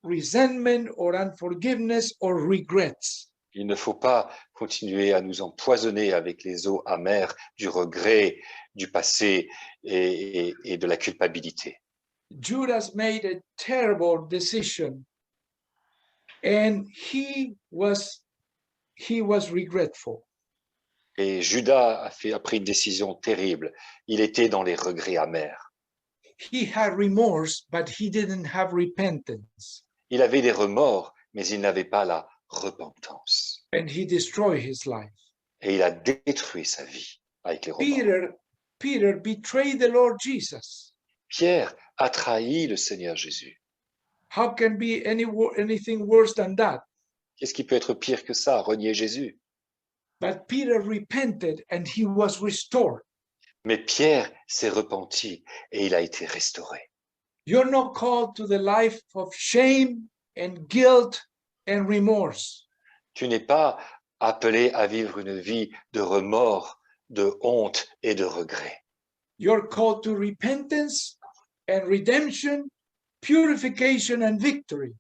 Speaker 3: resentment or unforgiveness or regrets.
Speaker 2: il ne faut pas continuer à nous empoisonner avec les eaux amères du regret, du passé et de la culpabilité.
Speaker 3: Judas made a terrible decision and he was regretful.
Speaker 2: Et Judas a pris une décision terrible. Il était dans les regrets amers.
Speaker 3: He had remorse, but he didn't have repentance.
Speaker 2: Il avait des remords, mais il n'avait pas la repentance.
Speaker 3: And he destroyed his life.
Speaker 2: Et il a détruit sa vie avec les remords.
Speaker 3: Peter betrayed the Lord Jesus.
Speaker 2: Pierre a trahi le Seigneur Jésus.
Speaker 3: How can be anything worse than that?
Speaker 2: Qu'est-ce qui peut être pire que ça, renier Jésus?
Speaker 3: But Peter repented and he was restored.
Speaker 2: Mais Pierre s'est repenti et il a été restauré.
Speaker 3: You're not called to the life of shame and guilt and remorse.
Speaker 2: Tu n'es pas appelé à vivre une vie de remords, de honte et de regret.
Speaker 3: You're called to repentance and redemption, purification and victory.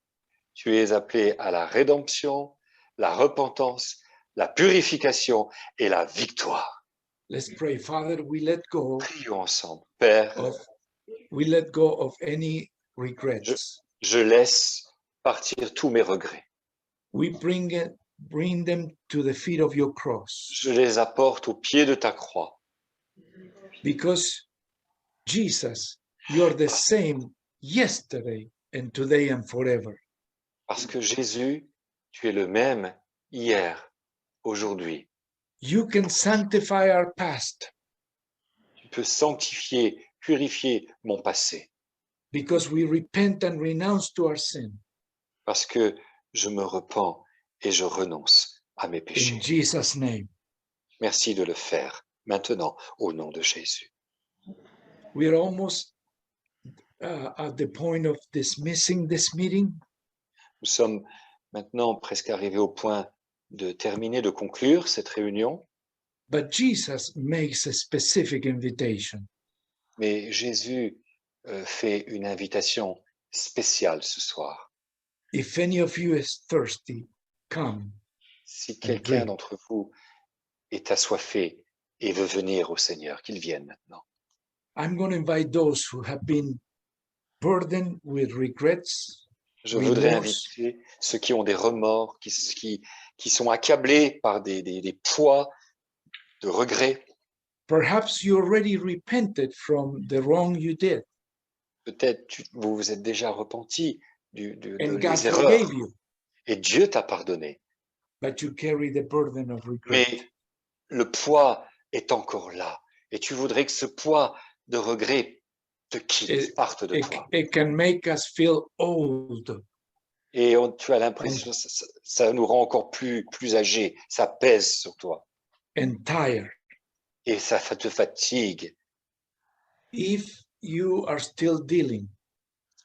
Speaker 2: Tu es appelé à la rédemption, la repentance, la purification et la victoire.
Speaker 3: Let's pray. Father, we let go
Speaker 2: Prions ensemble. Père,
Speaker 3: of any regrets.
Speaker 2: je laisse partir tous mes regrets.
Speaker 3: We bring them to the feet of your cross.
Speaker 2: Je les apporte au pied de ta croix.
Speaker 3: Because Jesus, you're the same yesterday and today and forever.
Speaker 2: Parce que Jésus, tu es le même hier, aujourd'hui.
Speaker 3: You can sanctify our past
Speaker 2: Tu peux sanctifier, purifier mon passé.
Speaker 3: because we repent and renounce to our sin.
Speaker 2: Parce que je me repens et je renonce à mes péchés.
Speaker 3: In Jesus' name.
Speaker 2: Merci de le faire maintenant au nom de Jésus.
Speaker 3: We're almost at the point of dismissing this meeting.
Speaker 2: Nous sommes maintenant presque arrivés au point de terminer, de conclure cette réunion.
Speaker 3: But Jesus makes a specific invitation.
Speaker 2: Mais Jésus fait une invitation spéciale ce soir.
Speaker 3: If any of you is thirsty, come.
Speaker 2: Si
Speaker 3: And
Speaker 2: quelqu'un
Speaker 3: drink.
Speaker 2: d'entre vous est assoiffé et veut venir au Seigneur, qu'il vienne maintenant.
Speaker 3: I'm going to invite those who have been burdened with regrets,
Speaker 2: Je voudrais
Speaker 3: remorse.
Speaker 2: inviter ceux qui ont des remords, qui sont accablés par des poids de regrets.
Speaker 3: Perhaps you already repented from the wrong you did,
Speaker 2: Peut-être vous vous êtes déjà repenti de
Speaker 3: and God
Speaker 2: les erreurs
Speaker 3: forgave you,
Speaker 2: et Dieu t'a pardonné.
Speaker 3: but you carry the burden of regret.
Speaker 2: Mais le poids est encore là et tu voudrais que ce poids de regret te quitte, parte de toi.
Speaker 3: It can make us feel old,
Speaker 2: Et tu as l'impression que ça nous rend encore plus âgés, ça pèse sur toi
Speaker 3: and tired.
Speaker 2: et ça te fatigue.
Speaker 3: If you are still dealing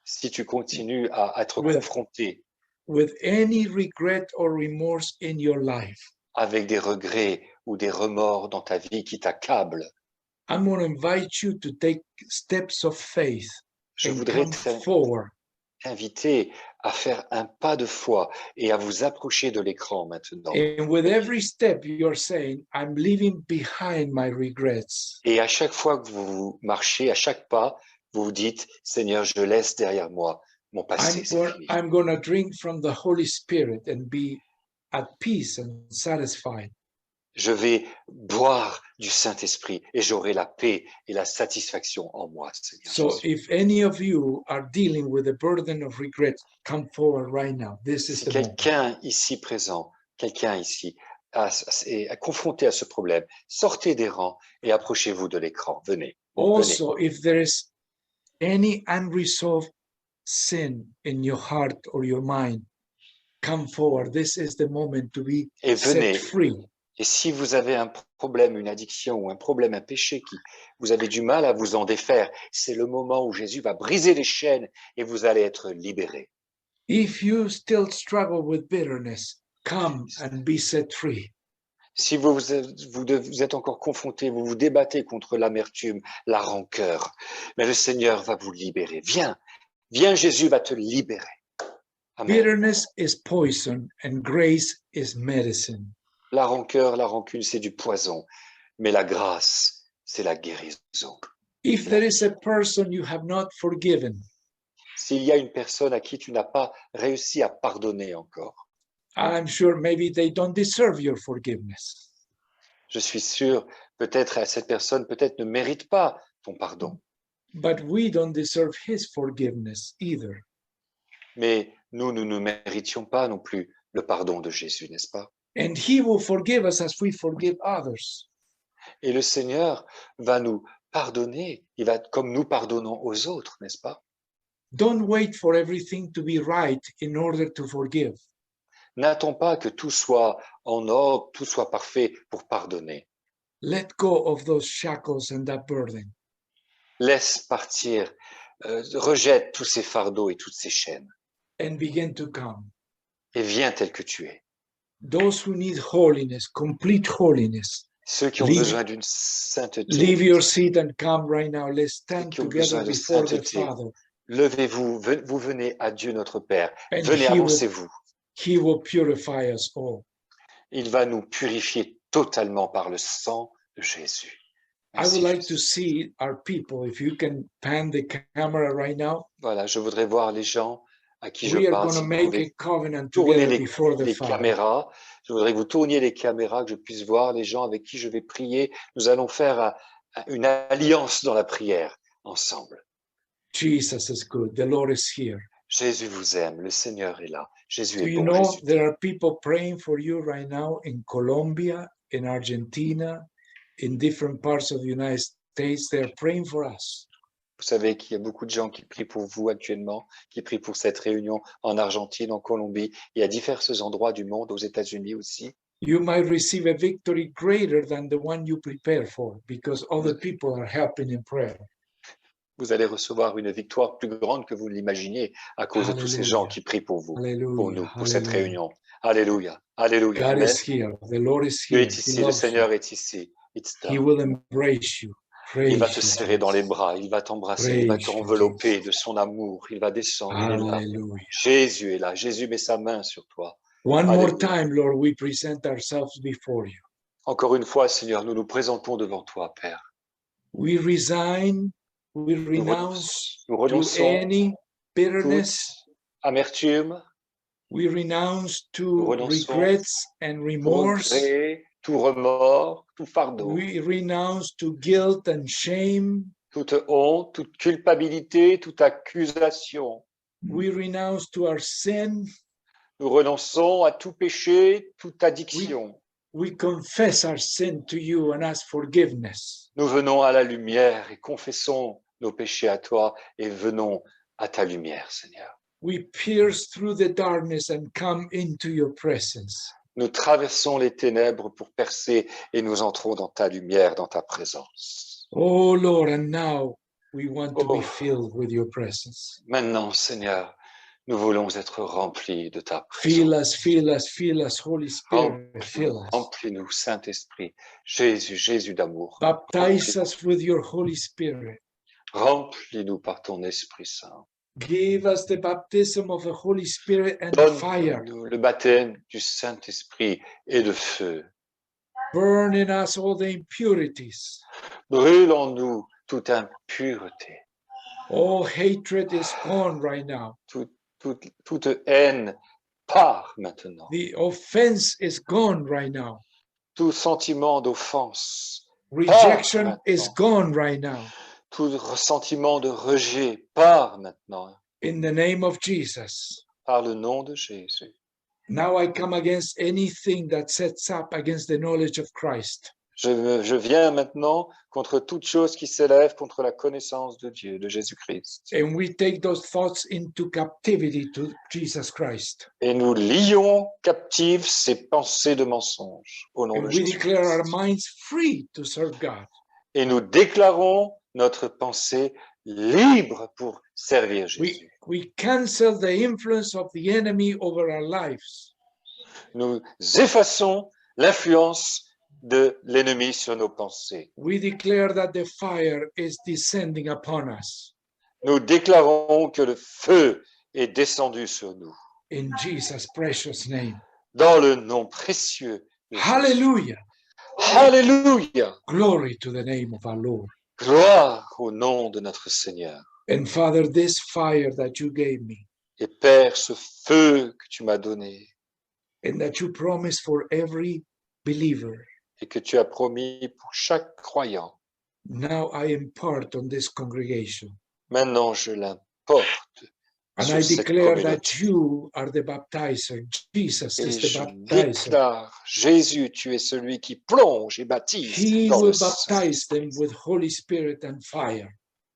Speaker 2: Si tu continues à être
Speaker 3: with-
Speaker 2: confronté
Speaker 3: with any regret or remorse in your life,
Speaker 2: avec des regrets ou des remords dans ta vie qui t'accablent,
Speaker 3: I'm going to invite you to take steps of faith
Speaker 2: je
Speaker 3: and
Speaker 2: voudrais
Speaker 3: come forward.
Speaker 2: t'inviter à faire un pas de foi et à vous approcher de l'écran maintenant.
Speaker 3: And with every step, you're saying, I'm leaving behind my regrets.
Speaker 2: Et à chaque fois que vous marchez, à chaque pas, vous vous dites, Seigneur, je laisse derrière moi mon passé. c'est fini.
Speaker 3: I'm going to drink from the Holy Spirit and be at peace and satisfied.
Speaker 2: Je vais boire du Saint-Esprit et j'aurai la paix et la satisfaction en moi, Seigneur
Speaker 3: So
Speaker 2: Jésus.
Speaker 3: if any of you are dealing with a burden of regret, come forward right now. This is
Speaker 2: Si
Speaker 3: the moment.
Speaker 2: quelqu'un ici présent, quelqu'un ici est confronté à ce problème, sortez des rangs et approchez-vous de l'écran. Venez. Venez.
Speaker 3: Also, if there is any unresolved sin in your heart or your mind, come forward. This is the moment to be
Speaker 2: Et venez.
Speaker 3: set free.
Speaker 2: Et si vous avez un problème, une addiction ou un problème, un péché qui vous avez du mal à vous en défaire, c'est le moment où Jésus va briser les chaînes et vous allez être libérés.
Speaker 3: If you still struggle with bitterness, come and be set free.
Speaker 2: Si vous êtes encore confronté, vous vous débattez contre l'amertume, la rancœur, mais le Seigneur va vous libérer. Viens, viens, Jésus va te libérer. Amen.
Speaker 3: Bitterness is poison and grace is medicine.
Speaker 2: La rancœur, la rancune, c'est du poison, mais la grâce, c'est la guérison.
Speaker 3: If there is a person you have not forgiven,
Speaker 2: S'il y a une personne à qui tu n'as pas réussi à pardonner encore,
Speaker 3: I'm sure maybe they don't deserve your forgiveness.
Speaker 2: je suis sûr, peut-être cette personne peut-être ne mérite pas ton pardon,
Speaker 3: But we don't deserve his forgiveness either.
Speaker 2: mais nous ne méritions pas non plus le pardon de Jésus, n'est-ce pas?
Speaker 3: And he will forgive us as we forgive others.
Speaker 2: Et le Seigneur va nous pardonner, il va comme nous pardonnons aux autres, n'est-ce pas?
Speaker 3: Don't wait for everything to be right in order to forgive.
Speaker 2: N'attends pas que tout soit en ordre, tout soit parfait pour pardonner.
Speaker 3: Let go of those shackles and that burden.
Speaker 2: Laisse partir, rejette tous ces fardeaux et toutes ces chaînes
Speaker 3: And begin to come.
Speaker 2: et viens tel que tu es.
Speaker 3: Those who need holiness, complete holiness,
Speaker 2: Ceux qui ont
Speaker 3: Leave-
Speaker 2: besoin d'une sainteté,
Speaker 3: leave your seat and come right now. Let's stand
Speaker 2: qui ont
Speaker 3: together
Speaker 2: besoin de
Speaker 3: before the
Speaker 2: sainteté.
Speaker 3: Father.
Speaker 2: levez-vous, vous venez à Dieu notre Père.
Speaker 3: And
Speaker 2: Venez,
Speaker 3: he will-
Speaker 2: avancez-vous.
Speaker 3: He will purify us all.
Speaker 2: Il va nous purifier totalement par le sang de Jésus.
Speaker 3: I
Speaker 2: Merci,
Speaker 3: would like to
Speaker 2: Jésus.
Speaker 3: see our people. If you can pan the camera right now,
Speaker 2: Voilà, je voudrais voir les gens à qui je
Speaker 3: we are
Speaker 2: parle.
Speaker 3: going
Speaker 2: Si
Speaker 3: to
Speaker 2: vous
Speaker 3: make
Speaker 2: pouvez
Speaker 3: a covenant
Speaker 2: tourner
Speaker 3: together before the
Speaker 2: les
Speaker 3: Father.
Speaker 2: caméras. Je voudrais que vous tourniez les caméras, que je puisse voir les gens avec qui je vais prier. Nous allons faire une alliance dans la prière ensemble.
Speaker 3: Jesus is good. The Lord is here.
Speaker 2: Jésus vous aime, le Seigneur est là. Jésus
Speaker 3: Do
Speaker 2: est
Speaker 3: you
Speaker 2: bon.
Speaker 3: know
Speaker 2: Jésus.
Speaker 3: there are people praying for you right now in Colombia, in Argentina, in different parts of the United States? They are praying for us.
Speaker 2: Vous savez qu'il y a beaucoup de gens qui prient pour vous actuellement, qui prient pour cette réunion en Argentine, en Colombie et à divers endroits du monde, aux États-Unis aussi.
Speaker 3: You might receive a victory greater than the one you prepare for because other people are helping in prayer.
Speaker 2: Vous allez recevoir une victoire plus grande que vous ne l'imaginiez à cause de tous ces gens
Speaker 3: Hallelujah.
Speaker 2: qui prient pour vous, pour
Speaker 3: Hallelujah.
Speaker 2: nous, pour cette
Speaker 3: Hallelujah.
Speaker 2: réunion. Alléluia, alléluia.
Speaker 3: God
Speaker 2: Amen.
Speaker 3: is here. The Lord is
Speaker 2: Dieu
Speaker 3: here.
Speaker 2: est
Speaker 3: He
Speaker 2: ici, le
Speaker 3: loves you.
Speaker 2: Seigneur est ici. It's
Speaker 3: He
Speaker 2: done.
Speaker 3: will embrace you.
Speaker 2: Il va te
Speaker 3: Praise you,
Speaker 2: serrer dans les
Speaker 3: Jesus.
Speaker 2: bras, il va t'embrasser, il va
Speaker 3: Praise you,
Speaker 2: t'envelopper de son amour, il va descendre, il est là.
Speaker 3: Hallelujah.
Speaker 2: Jésus est là, Jésus met sa main sur toi.
Speaker 3: One more
Speaker 2: Alléluia.
Speaker 3: time, Lord, we present ourselves before you.
Speaker 2: Encore une fois, Seigneur, nous nous présentons devant toi, Père.
Speaker 3: We resign, we
Speaker 2: Nous
Speaker 3: renounce
Speaker 2: nous
Speaker 3: to
Speaker 2: renonçons
Speaker 3: any bitterness.
Speaker 2: toute amertume,
Speaker 3: We renounce
Speaker 2: nous
Speaker 3: to
Speaker 2: renonçons
Speaker 3: regrets and
Speaker 2: tout
Speaker 3: remorse.
Speaker 2: regret, tout remords, tout fardeau,
Speaker 3: We renounce to guilt and shame.
Speaker 2: toute honte, toute culpabilité, toute accusation.
Speaker 3: We renounce to our sin.
Speaker 2: Nous renonçons à tout péché, toute addiction.
Speaker 3: We confess our sin to you and ask forgiveness.
Speaker 2: Nous venons à la lumière et confessons nos péchés à toi et venons à ta lumière, Seigneur.
Speaker 3: We pierce through the darkness and come into your presence.
Speaker 2: Nous traversons les ténèbres pour percer et nous entrons dans ta lumière, dans ta présence.
Speaker 3: Oh Lord, and now we want to
Speaker 2: Oh.
Speaker 3: be filled with your presence.
Speaker 2: Maintenant, Seigneur, nous voulons être remplis de ta
Speaker 3: Fill
Speaker 2: présence.
Speaker 3: us, fill us, fill us, Holy Spirit, fill
Speaker 2: Remplis-nous,
Speaker 3: us.
Speaker 2: remplis-nous, Saint-Esprit, Jésus, Jésus d'amour.
Speaker 3: Baptize us with your Holy Spirit.
Speaker 2: Remplis-nous par ton Esprit Saint.
Speaker 3: Give us the baptism of the Holy Spirit and fire.
Speaker 2: Donne-nous le baptême du Saint-Esprit et de feu.
Speaker 3: Burn in us all the impurities.
Speaker 2: Brûle en nous toute impureté,
Speaker 3: All hatred is gone right now.
Speaker 2: toute haine part maintenant.
Speaker 3: The offense is gone right now.
Speaker 2: Tout sentiment d'offense,
Speaker 3: Rejection
Speaker 2: maintenant.
Speaker 3: is gone right now.
Speaker 2: tout ressentiment de rejet part maintenant
Speaker 3: In the name of Jesus.
Speaker 2: par le nom de Jésus.
Speaker 3: Now I come against anything that sets up against the knowledge of Christ.
Speaker 2: Je viens maintenant contre toute chose qui s'élève contre la connaissance de Dieu, de Jésus-Christ.
Speaker 3: And we take those thoughts into captivity to Jesus Christ.
Speaker 2: Et nous lions captives ces pensées de mensonges au nom
Speaker 3: And
Speaker 2: de
Speaker 3: we declare our
Speaker 2: Jésus-Christ.
Speaker 3: minds free to serve God.
Speaker 2: Et nous déclarons notre pensée libre pour servir Jésus.
Speaker 3: We cancel the influence of the enemy over our lives.
Speaker 2: Nous effaçons l'influence de l'ennemi sur nos pensées.
Speaker 3: We declare that the fire is descending upon us.
Speaker 2: Nous déclarons que le feu est descendu sur nous.
Speaker 3: In Jesus' precious name.
Speaker 2: Dans le nom précieux de Jésus.
Speaker 3: Hallelujah.
Speaker 2: Alléluia.
Speaker 3: Glory to the name of our Lord.
Speaker 2: Gloire au nom de notre Seigneur.
Speaker 3: And Father, this fire that you gave me
Speaker 2: Et Père, ce feu que tu m'as donné
Speaker 3: and that you promised for every believer,
Speaker 2: et que tu as promis pour chaque croyant,
Speaker 3: now I impart on this congregation.
Speaker 2: maintenant je l'importe
Speaker 3: And
Speaker 2: sur
Speaker 3: I
Speaker 2: cette
Speaker 3: declare
Speaker 2: communauté.
Speaker 3: that you are the baptizer. Jesus
Speaker 2: Et
Speaker 3: is the
Speaker 2: je
Speaker 3: baptizer.
Speaker 2: déclare, Jésus, tu es celui qui plonge et baptise.
Speaker 3: He
Speaker 2: dans
Speaker 3: will
Speaker 2: le
Speaker 3: baptize them
Speaker 2: Saint-Esprit.
Speaker 3: with Holy Spirit and fire.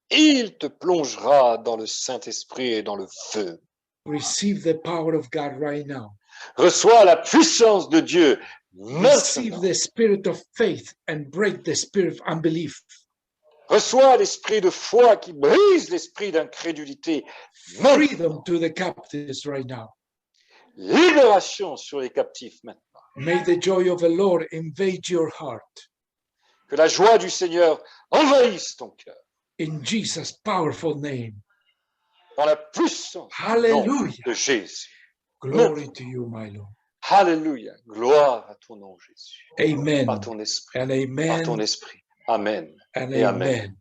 Speaker 2: Il te plongera dans le Saint-Esprit et dans le feu.
Speaker 3: Receive the power of God right now.
Speaker 2: Reçois la puissance de Dieu
Speaker 3: Receive
Speaker 2: maintenant.
Speaker 3: the spirit of faith and break the spirit of unbelief.
Speaker 2: Reçois l'esprit de foi qui brise l'esprit d'incrédulité. Maintenant.
Speaker 3: Freedom to the captives right now.
Speaker 2: Libération sur les captifs maintenant.
Speaker 3: May the joy of the Lord invade your heart.
Speaker 2: Que la joie du Seigneur envahisse ton cœur.
Speaker 3: In Jesus' powerful name.
Speaker 2: Dans la puissance du nom
Speaker 3: Hallelujah.
Speaker 2: de Jésus.
Speaker 3: Glory to you, my Lord.
Speaker 2: Alléluia. Gloire à ton nom, Jésus.
Speaker 3: Amen
Speaker 2: Par ton esprit.
Speaker 3: and
Speaker 2: Par ton
Speaker 3: amen
Speaker 2: esprit. Amen.
Speaker 3: and
Speaker 2: et
Speaker 3: amen.
Speaker 2: amen.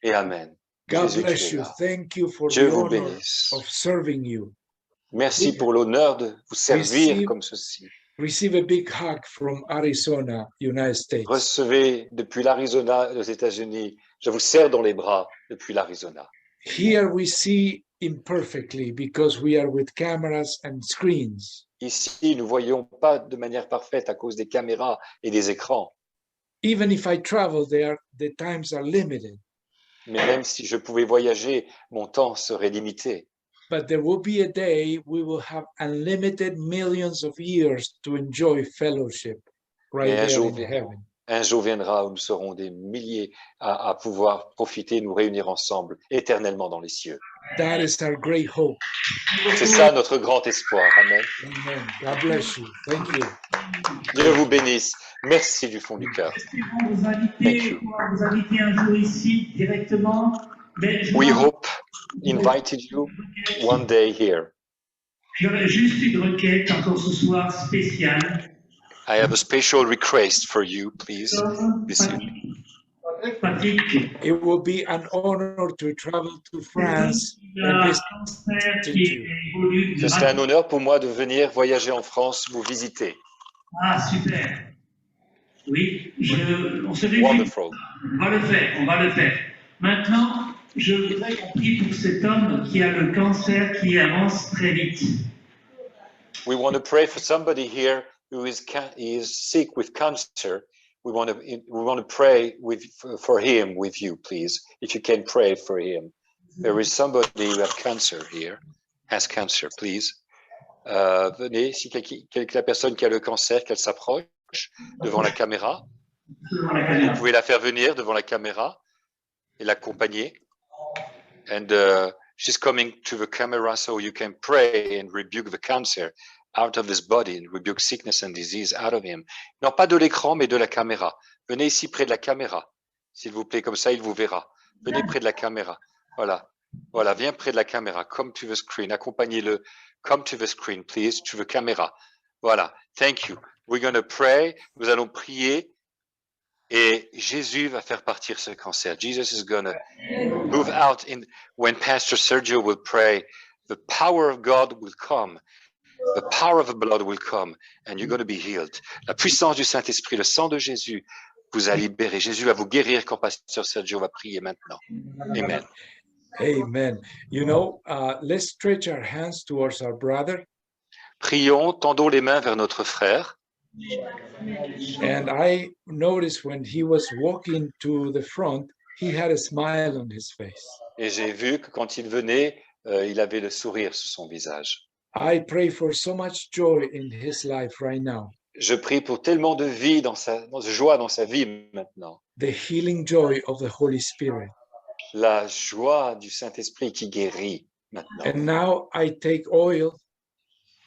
Speaker 2: Et Amen.
Speaker 3: God
Speaker 2: Jésus, tu
Speaker 3: bless
Speaker 2: es
Speaker 3: you.
Speaker 2: là.
Speaker 3: Thank you for
Speaker 2: Dieu
Speaker 3: the
Speaker 2: vous
Speaker 3: honor
Speaker 2: bénisse.
Speaker 3: of serving you.
Speaker 2: Merci pour l'honneur de vous servir
Speaker 3: Receive-
Speaker 2: comme ceci.
Speaker 3: Receive a big hug from Arizona, United States.
Speaker 2: Recevez depuis l'Arizona, aux États-Unis. Je vous serre dans les bras depuis l'Arizona.
Speaker 3: Here we see imperfectly because we are with cameras and screens.
Speaker 2: Ici, nous ne voyons pas de manière parfaite à cause des caméras et des écrans.
Speaker 3: Even if I travel there, the times are limited.
Speaker 2: Mais même si je pouvais voyager, mon temps serait limité.
Speaker 3: But there will be a day we will have unlimited millions of years to enjoy fellowship right
Speaker 2: Mais un
Speaker 3: there
Speaker 2: jour
Speaker 3: in
Speaker 2: viendra.
Speaker 3: heaven.
Speaker 2: Un jour viendra où nous serons des milliers à pouvoir profiter, nous réunir ensemble éternellement dans les cieux.
Speaker 3: That is our great hope.
Speaker 2: C'est ça notre grand espoir. Amen.
Speaker 3: Amen. God bless you. Thank you.
Speaker 2: Dieu vous bénisse. Merci du fond du cœur.
Speaker 4: Est-ce qu'ils vont vous
Speaker 2: Thank
Speaker 4: inviter,
Speaker 2: you.
Speaker 4: vous inviter un jour ici directement? Mais je
Speaker 2: We
Speaker 4: dois-
Speaker 2: hope invited you one day here.
Speaker 4: J'aurais juste une requête encore ce soir spéciale.
Speaker 2: I have a special request for you, please.
Speaker 4: Patrick,
Speaker 3: It will be an honor to travel to France and visit you.
Speaker 2: Ce serait un honneur pour moi de venir voyager en France, vous visiter.
Speaker 4: Ah, super. Oui, on se réunit.
Speaker 2: Wonderful.
Speaker 4: On va le faire. Maintenant, je voudrais qu'on prie pour cet homme qui a le cancer qui avance très vite.
Speaker 2: We want to pray for somebody here who is sick with cancer. We want to pray for him with you, please. If you can pray for him. There is somebody who has cancer, please. Venez, si la personne qui a le cancer, qu'elle s'approche devant la caméra.
Speaker 4: Devant la
Speaker 2: Vous
Speaker 4: caméra.
Speaker 2: pouvez la faire venir devant la caméra et l'accompagner. And she's coming to the camera so you can pray and rebuke the cancer out of his body and rebuke sickness and disease out of him. Non, pas de l'écran, mais de la caméra. Venez ici près de la caméra, s'il vous plaît, comme ça il vous verra. Venez près de la caméra. Voilà. Voilà, viens près de la caméra. Come to the screen. Accompagnez-le. Come to the screen, please, to the camera. Voilà. Thank you. We're going to pray. Nous allons prier. Et Jésus va faire partir ce cancer. Jesus is going to move out. When Pastor Sergio will pray, the power of God will come. The power of the blood will come. And you're going to be healed. La puissance du Saint-Esprit, le sang de Jésus vous a libéré. Jésus va vous guérir quand Pasteur Sergio va prier maintenant. Amen.
Speaker 3: Amen. You know, let's stretch our hands towards our brother.
Speaker 2: Prions, tendons les mains vers notre frère.
Speaker 3: And I noticed when he was walking to the front, he had a smile on his face.
Speaker 2: Et j'ai vu que quand il venait, il avait le sourire sur son visage.
Speaker 3: I pray for so much joy in his life right now.
Speaker 2: Je prie pour tellement de vie, de joie dans sa vie maintenant.
Speaker 3: The healing joy of the Holy Spirit.
Speaker 2: La joie du Saint-Esprit qui guérit maintenant.
Speaker 3: And now I take oil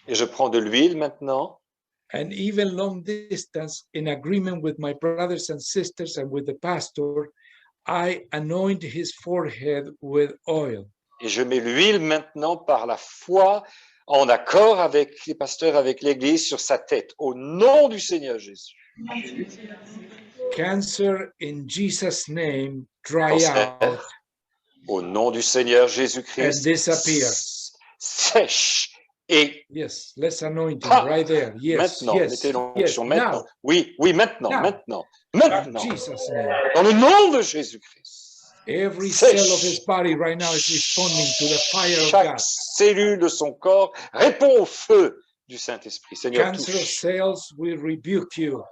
Speaker 2: Et je prends de l'huile maintenant.
Speaker 3: and even long distance in agreement with my brothers and sisters and with the pastor, I anoint his forehead with oil.
Speaker 2: Et je mets l'huile maintenant par la foi, en accord avec les pasteurs, avec l'Église, sur sa tête, au nom du Seigneur Jésus.
Speaker 3: Cancer in Jesus' name, dry
Speaker 2: Cancer,
Speaker 3: out
Speaker 2: au nom du Seigneur
Speaker 3: and
Speaker 2: Jésus-Christ,
Speaker 3: disappear.
Speaker 2: sèche et
Speaker 3: Yes, let's anoint him
Speaker 2: Ah,
Speaker 3: right there. Yes,
Speaker 2: maintenant,
Speaker 3: yes,
Speaker 2: mettez
Speaker 3: yes.
Speaker 2: l'onction maintenant.
Speaker 3: Now,
Speaker 2: Oui, maintenant,
Speaker 3: Now.
Speaker 2: maintenant,
Speaker 3: in
Speaker 2: maintenant,
Speaker 3: Jesus' name.
Speaker 2: dans le nom de Jésus-Christ.
Speaker 3: Every
Speaker 2: Sèche.
Speaker 3: cell of his body right now is responding to the fire of
Speaker 2: Chaque
Speaker 3: God.
Speaker 2: cellule de son corps répond au feu du Saint-Esprit. Seigneur,
Speaker 3: Cancerous
Speaker 2: touche.
Speaker 3: cells, we rebuke you.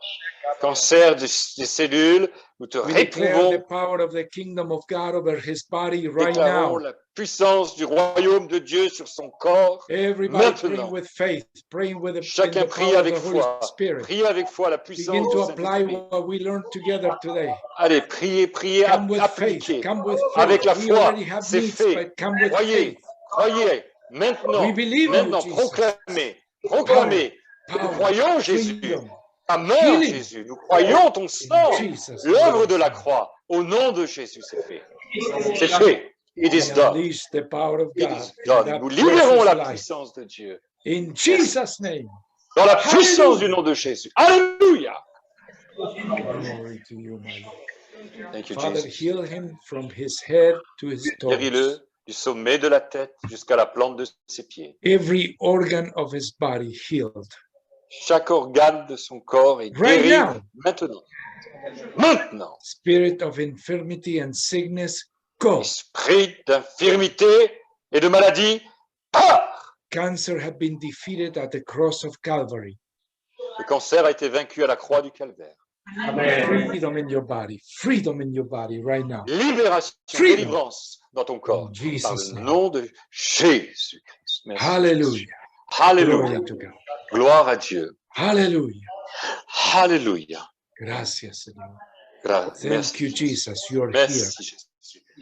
Speaker 2: Cancer des cellules, nous te
Speaker 3: We declare
Speaker 2: réprouvons.
Speaker 3: the power of the kingdom of God over his body right
Speaker 2: Déclarons
Speaker 3: now.
Speaker 2: la puissance du royaume de Dieu sur son corps.
Speaker 3: Everybody
Speaker 2: Maintenant.
Speaker 3: praying with faith, praying with the, in
Speaker 2: Chacun
Speaker 3: the
Speaker 2: prie
Speaker 3: power of
Speaker 2: avec
Speaker 3: the Holy
Speaker 2: foi.
Speaker 3: Spirit.
Speaker 2: Priez avec foi la puissance
Speaker 3: Begin
Speaker 2: du
Speaker 3: to apply
Speaker 2: Saint-Esprit.
Speaker 3: what we learned together today.
Speaker 2: Allez, priez, priez,
Speaker 3: Come with faith.
Speaker 2: appliquez.
Speaker 3: Come with
Speaker 2: Avec
Speaker 3: faith.
Speaker 2: la
Speaker 3: We
Speaker 2: foi,
Speaker 3: already have
Speaker 2: c'est
Speaker 3: needs,
Speaker 2: fait.
Speaker 3: but come with
Speaker 2: Croyez,
Speaker 3: faith.
Speaker 2: croyez. Maintenant,
Speaker 3: We believe you,
Speaker 2: maintenant,
Speaker 3: Jesus.
Speaker 2: proclamez, proclamez. Nous
Speaker 3: Power,
Speaker 2: croyons Jésus.
Speaker 3: freedom.
Speaker 2: Ta mort,
Speaker 3: Healing.
Speaker 2: Jésus. Nous croyons ton sang.
Speaker 3: Jesus'
Speaker 2: L'œuvre
Speaker 3: name.
Speaker 2: de la croix. Au nom de Jésus, c'est fait. C'est fait. It is
Speaker 3: And
Speaker 2: done.
Speaker 3: unleash the power of
Speaker 2: It
Speaker 3: God.
Speaker 2: is
Speaker 3: in
Speaker 2: done.
Speaker 3: that
Speaker 2: Nous libérons
Speaker 3: precious
Speaker 2: la
Speaker 3: life.
Speaker 2: puissance de Dieu.
Speaker 3: In Jesus' name.
Speaker 2: Dans la puissance
Speaker 3: Hallelujah.
Speaker 2: du nom de Jésus. Alléluia.
Speaker 3: Glory to you, my Lord.
Speaker 2: Thank you,
Speaker 3: Father,
Speaker 2: Jesus.
Speaker 3: heal him from his head to his toes.
Speaker 2: Guéris-le du sommet de la tête jusqu'à la plante de ses pieds.
Speaker 3: Every organ of his body healed.
Speaker 2: Chaque organe de son corps est
Speaker 3: Right
Speaker 2: guéri
Speaker 3: now.
Speaker 2: maintenant. Maintenant.
Speaker 3: Spirit of infirmity and sickness, go.
Speaker 2: Esprit d'infirmité et de maladie, part.
Speaker 3: Cancer had been defeated at the cross of Calvary.
Speaker 2: Le cancer a été vaincu à la croix du Calvaire.
Speaker 3: Freedom in your body. Freedom in your body right now.
Speaker 2: Libération,
Speaker 3: Freedom.
Speaker 2: délivrance dans ton corps.
Speaker 3: In Jesus'
Speaker 2: Par le
Speaker 3: name.
Speaker 2: nom de Jésus-Christ. Merci,
Speaker 3: Hallelujah.
Speaker 2: Jésus. Alléluia.
Speaker 3: Glory to God.
Speaker 2: Gloire à Dieu.
Speaker 3: Hallelujah.
Speaker 2: Alléluia.
Speaker 3: Gracias, Señor.
Speaker 2: Merci.
Speaker 3: Thank you, Jesus. You're
Speaker 2: Merci,
Speaker 3: here.
Speaker 2: Jésus.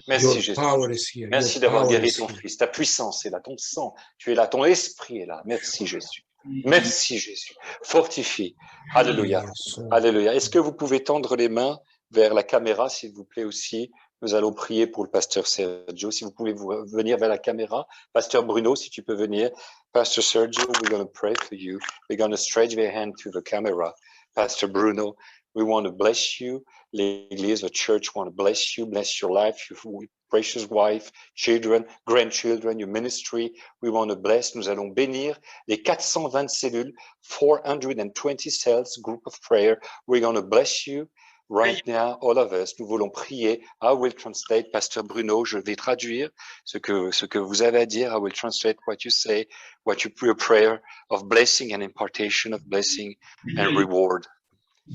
Speaker 2: Merci,
Speaker 3: Your
Speaker 2: Jésus.
Speaker 3: power is here.
Speaker 2: Merci
Speaker 3: Your
Speaker 2: d'avoir
Speaker 3: power
Speaker 2: guéri
Speaker 3: is
Speaker 2: ton
Speaker 3: here.
Speaker 2: Fils. Ta puissance est là, ton sang, tu es là, ton esprit est là. Merci, Jésus. Merci Jésus. Fortifie. Alléluia. Alléluia. Est-ce que vous pouvez tendre les mains vers la caméra, s'il vous plaît aussi? Nous allons prier pour le pasteur Sergio. Si vous pouvez venir vers la caméra. Pasteur Bruno, si tu peux venir. Pastor Sergio, we're going to pray for you. We're going to stretch your hand to the camera. Pastor Bruno, we want to bless you. L'Église, the church want to bless you, bless your life, your precious wife, children, grandchildren, your ministry. We want to bless. Nous allons bénir les 420 cellules, 420 cells, group of prayer. We're going to bless you. Right now, all of us, nous voulons prier. I will translate, Pasteur Bruno, je vais traduire ce que vous avez à dire. I will translate what you say, what you pray, a prayer of blessing and impartation of blessing and reward.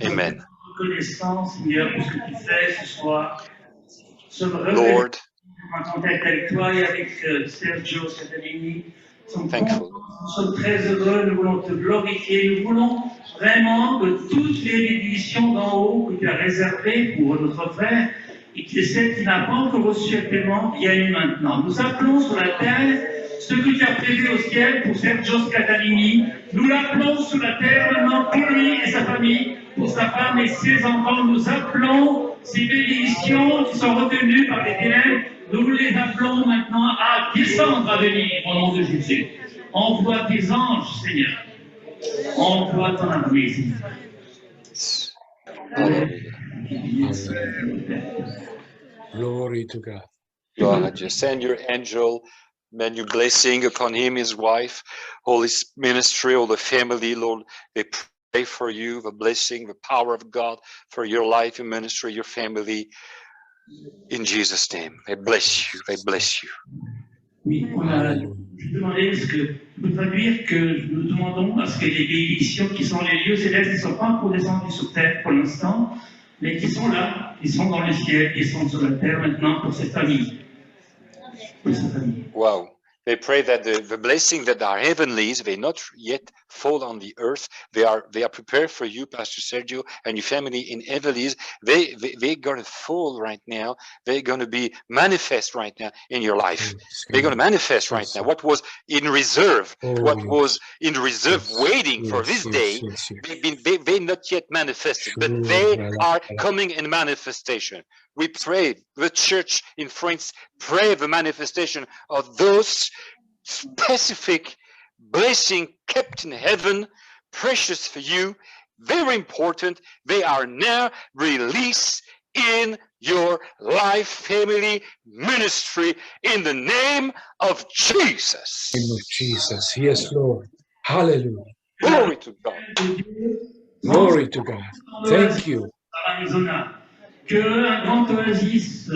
Speaker 2: Amen.
Speaker 4: Reconnaissance, Seigneur, pour ce que tu fais ce soir.
Speaker 2: Lord,
Speaker 4: En contact avec toi et avec Sergio Catalini.
Speaker 2: thankful.
Speaker 4: Nous sommes très heureux, nous voulons te glorifier, nous voulons vraiment que toutes les bénédictions d'en haut que tu as réservées pour notre frère et que celles qui n'a pas encore reçu actuellement viennent maintenant. Nous appelons sur la terre ce que tu as prévu au ciel pour Sergio Catalini. Nous l'appelons sur la terre maintenant pour lui et sa famille, pour sa femme et ses enfants. Nous appelons ces bénédictions qui sont retenues par les ténèbres. Nous les appelons maintenant à descendre, à venir au nom de Jésus. Envoie tes anges, Seigneur. Envoie ton armée, Seigneur.
Speaker 3: Glory to God.
Speaker 2: God, just send your angel, man, your blessing upon him, his wife, all his ministry, all the family, Lord. They pray for you, the blessing, the power of God for your life, your ministry, your family. In Jesus' name, I bless you. I bless you.
Speaker 4: Oui, on a demandé ce que vous traduire que nous demandons à ce que les bénédictions qui sont les lieux célestes ne soient pas encore descendues sur terre pour l'instant, mais qui sont là, qui sont dans le ciel, qui sont sur la terre maintenant pour cette famille. Pour cette famille.
Speaker 2: Wow. They pray that the blessing that are heavenlies, they not yet fall on the earth. They are prepared for you, Pastor Sergio, and your family in heavenlies. They're going to fall right now. They're going to be manifest right now in your life. They're going to manifest right now. What was in reserve, was in reserve waiting for this day, they not yet manifested, but they are coming in manifestation. We pray, the church in France, pray the manifestation of those specific blessing kept in heaven, precious for you, very important. They are now released in your life, family, ministry, in the name of Jesus.
Speaker 3: In the name of Jesus. Yes, Lord. Hallelujah.
Speaker 2: Glory to God.
Speaker 3: Glory to God. Thank you.
Speaker 4: Que un grand oasis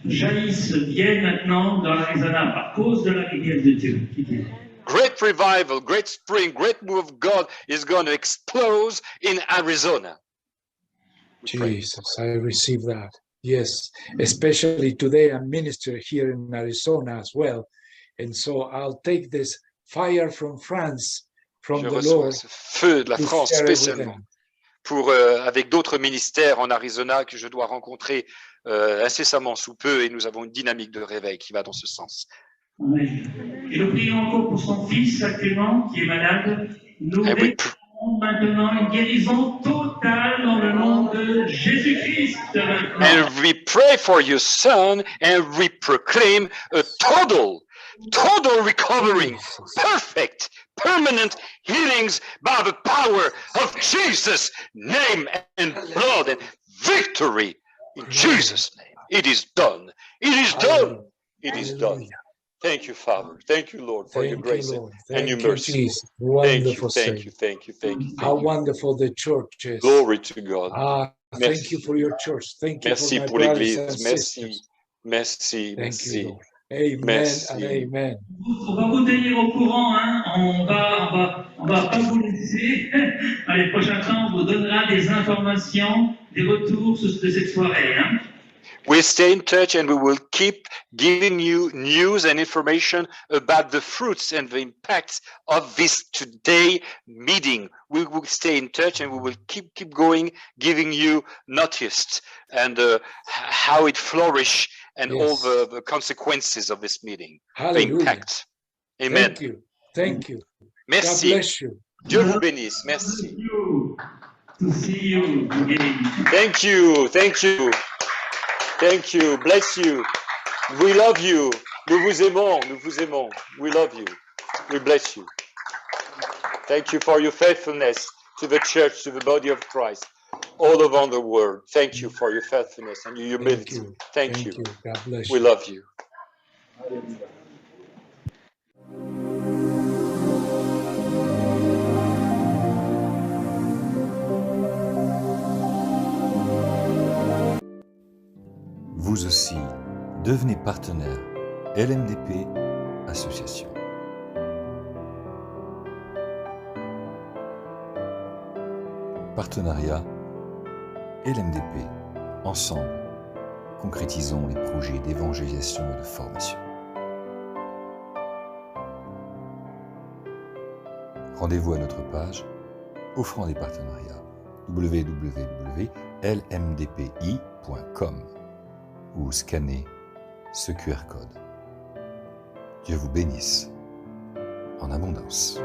Speaker 4: jaillisse, vienne maintenant dans l'Arizona par cause de la rivière de Dieu.
Speaker 2: Great revival, great spring, great move of God is going to explode in Arizona.
Speaker 3: Jesus, I receive that. Yes, especially today I'm minister here in Arizona as well. And so I'll take this fire from France, from the Lord,
Speaker 2: ce feu de la France spécialement. Pour, avec d'autres ministères en Arizona que je dois rencontrer incessamment sous peu, et nous avons une dynamique de réveil qui va dans ce sens.
Speaker 4: Amen. Et nous prions encore pour son fils actuellement qui est malade. Nous déclarons maintenant une guérison totale dans le nom de Jésus-Christ.
Speaker 2: And we pray for your son and we proclaim a total recovering, perfect, permanent healings by the power of Jesus' name and blood and victory in Jesus' name. It is done. It is done. It is done. Thank you, Father. Thank you, Lord, for your grace and your mercy.
Speaker 3: Wonderful.
Speaker 2: Thank you.
Speaker 3: How wonderful the church is.
Speaker 2: Glory to God.
Speaker 3: Thank you for your church. Thank you
Speaker 2: Merci
Speaker 3: for my brothers and
Speaker 2: l'Église.
Speaker 3: Merci.
Speaker 2: Merci.
Speaker 3: You, Lord. Amen and amen.
Speaker 4: On va vous tenir au courant, hein. On va pas vous laisser. Dans les prochains temps, on vous donnera des informations, des retours de cette soirée, hein.
Speaker 2: We stay in touch and we will keep giving you news and information about the fruits and the impacts of this today meeting. We will stay in touch and we will keep going, giving you notice and how it flourished and all the consequences of this meeting.
Speaker 3: Hallelujah.
Speaker 2: The impact. Amen.
Speaker 3: Thank you.
Speaker 2: Merci.
Speaker 3: bless you.
Speaker 2: Dieu vous bénisse. Merci.
Speaker 4: To see you again.
Speaker 2: Thank you. Thank you. Thank you. Bless you. We love you. Nous vous aimons. Nous vous aimons. We love you. We bless you. Thank you for your faithfulness to the church, to the body of Christ, all around the world. Thank you for your faithfulness and your humility. Thank you.
Speaker 3: God bless
Speaker 2: We
Speaker 3: you.
Speaker 2: love you.
Speaker 6: Vous aussi, devenez partenaire LMDP Association. Partenariat LMDP. Ensemble, concrétisons les projets d'évangélisation et de formation. Rendez-vous à notre page offrant des partenariats www.lmdpi.com ou scannez ce QR code. Dieu vous bénisse en abondance.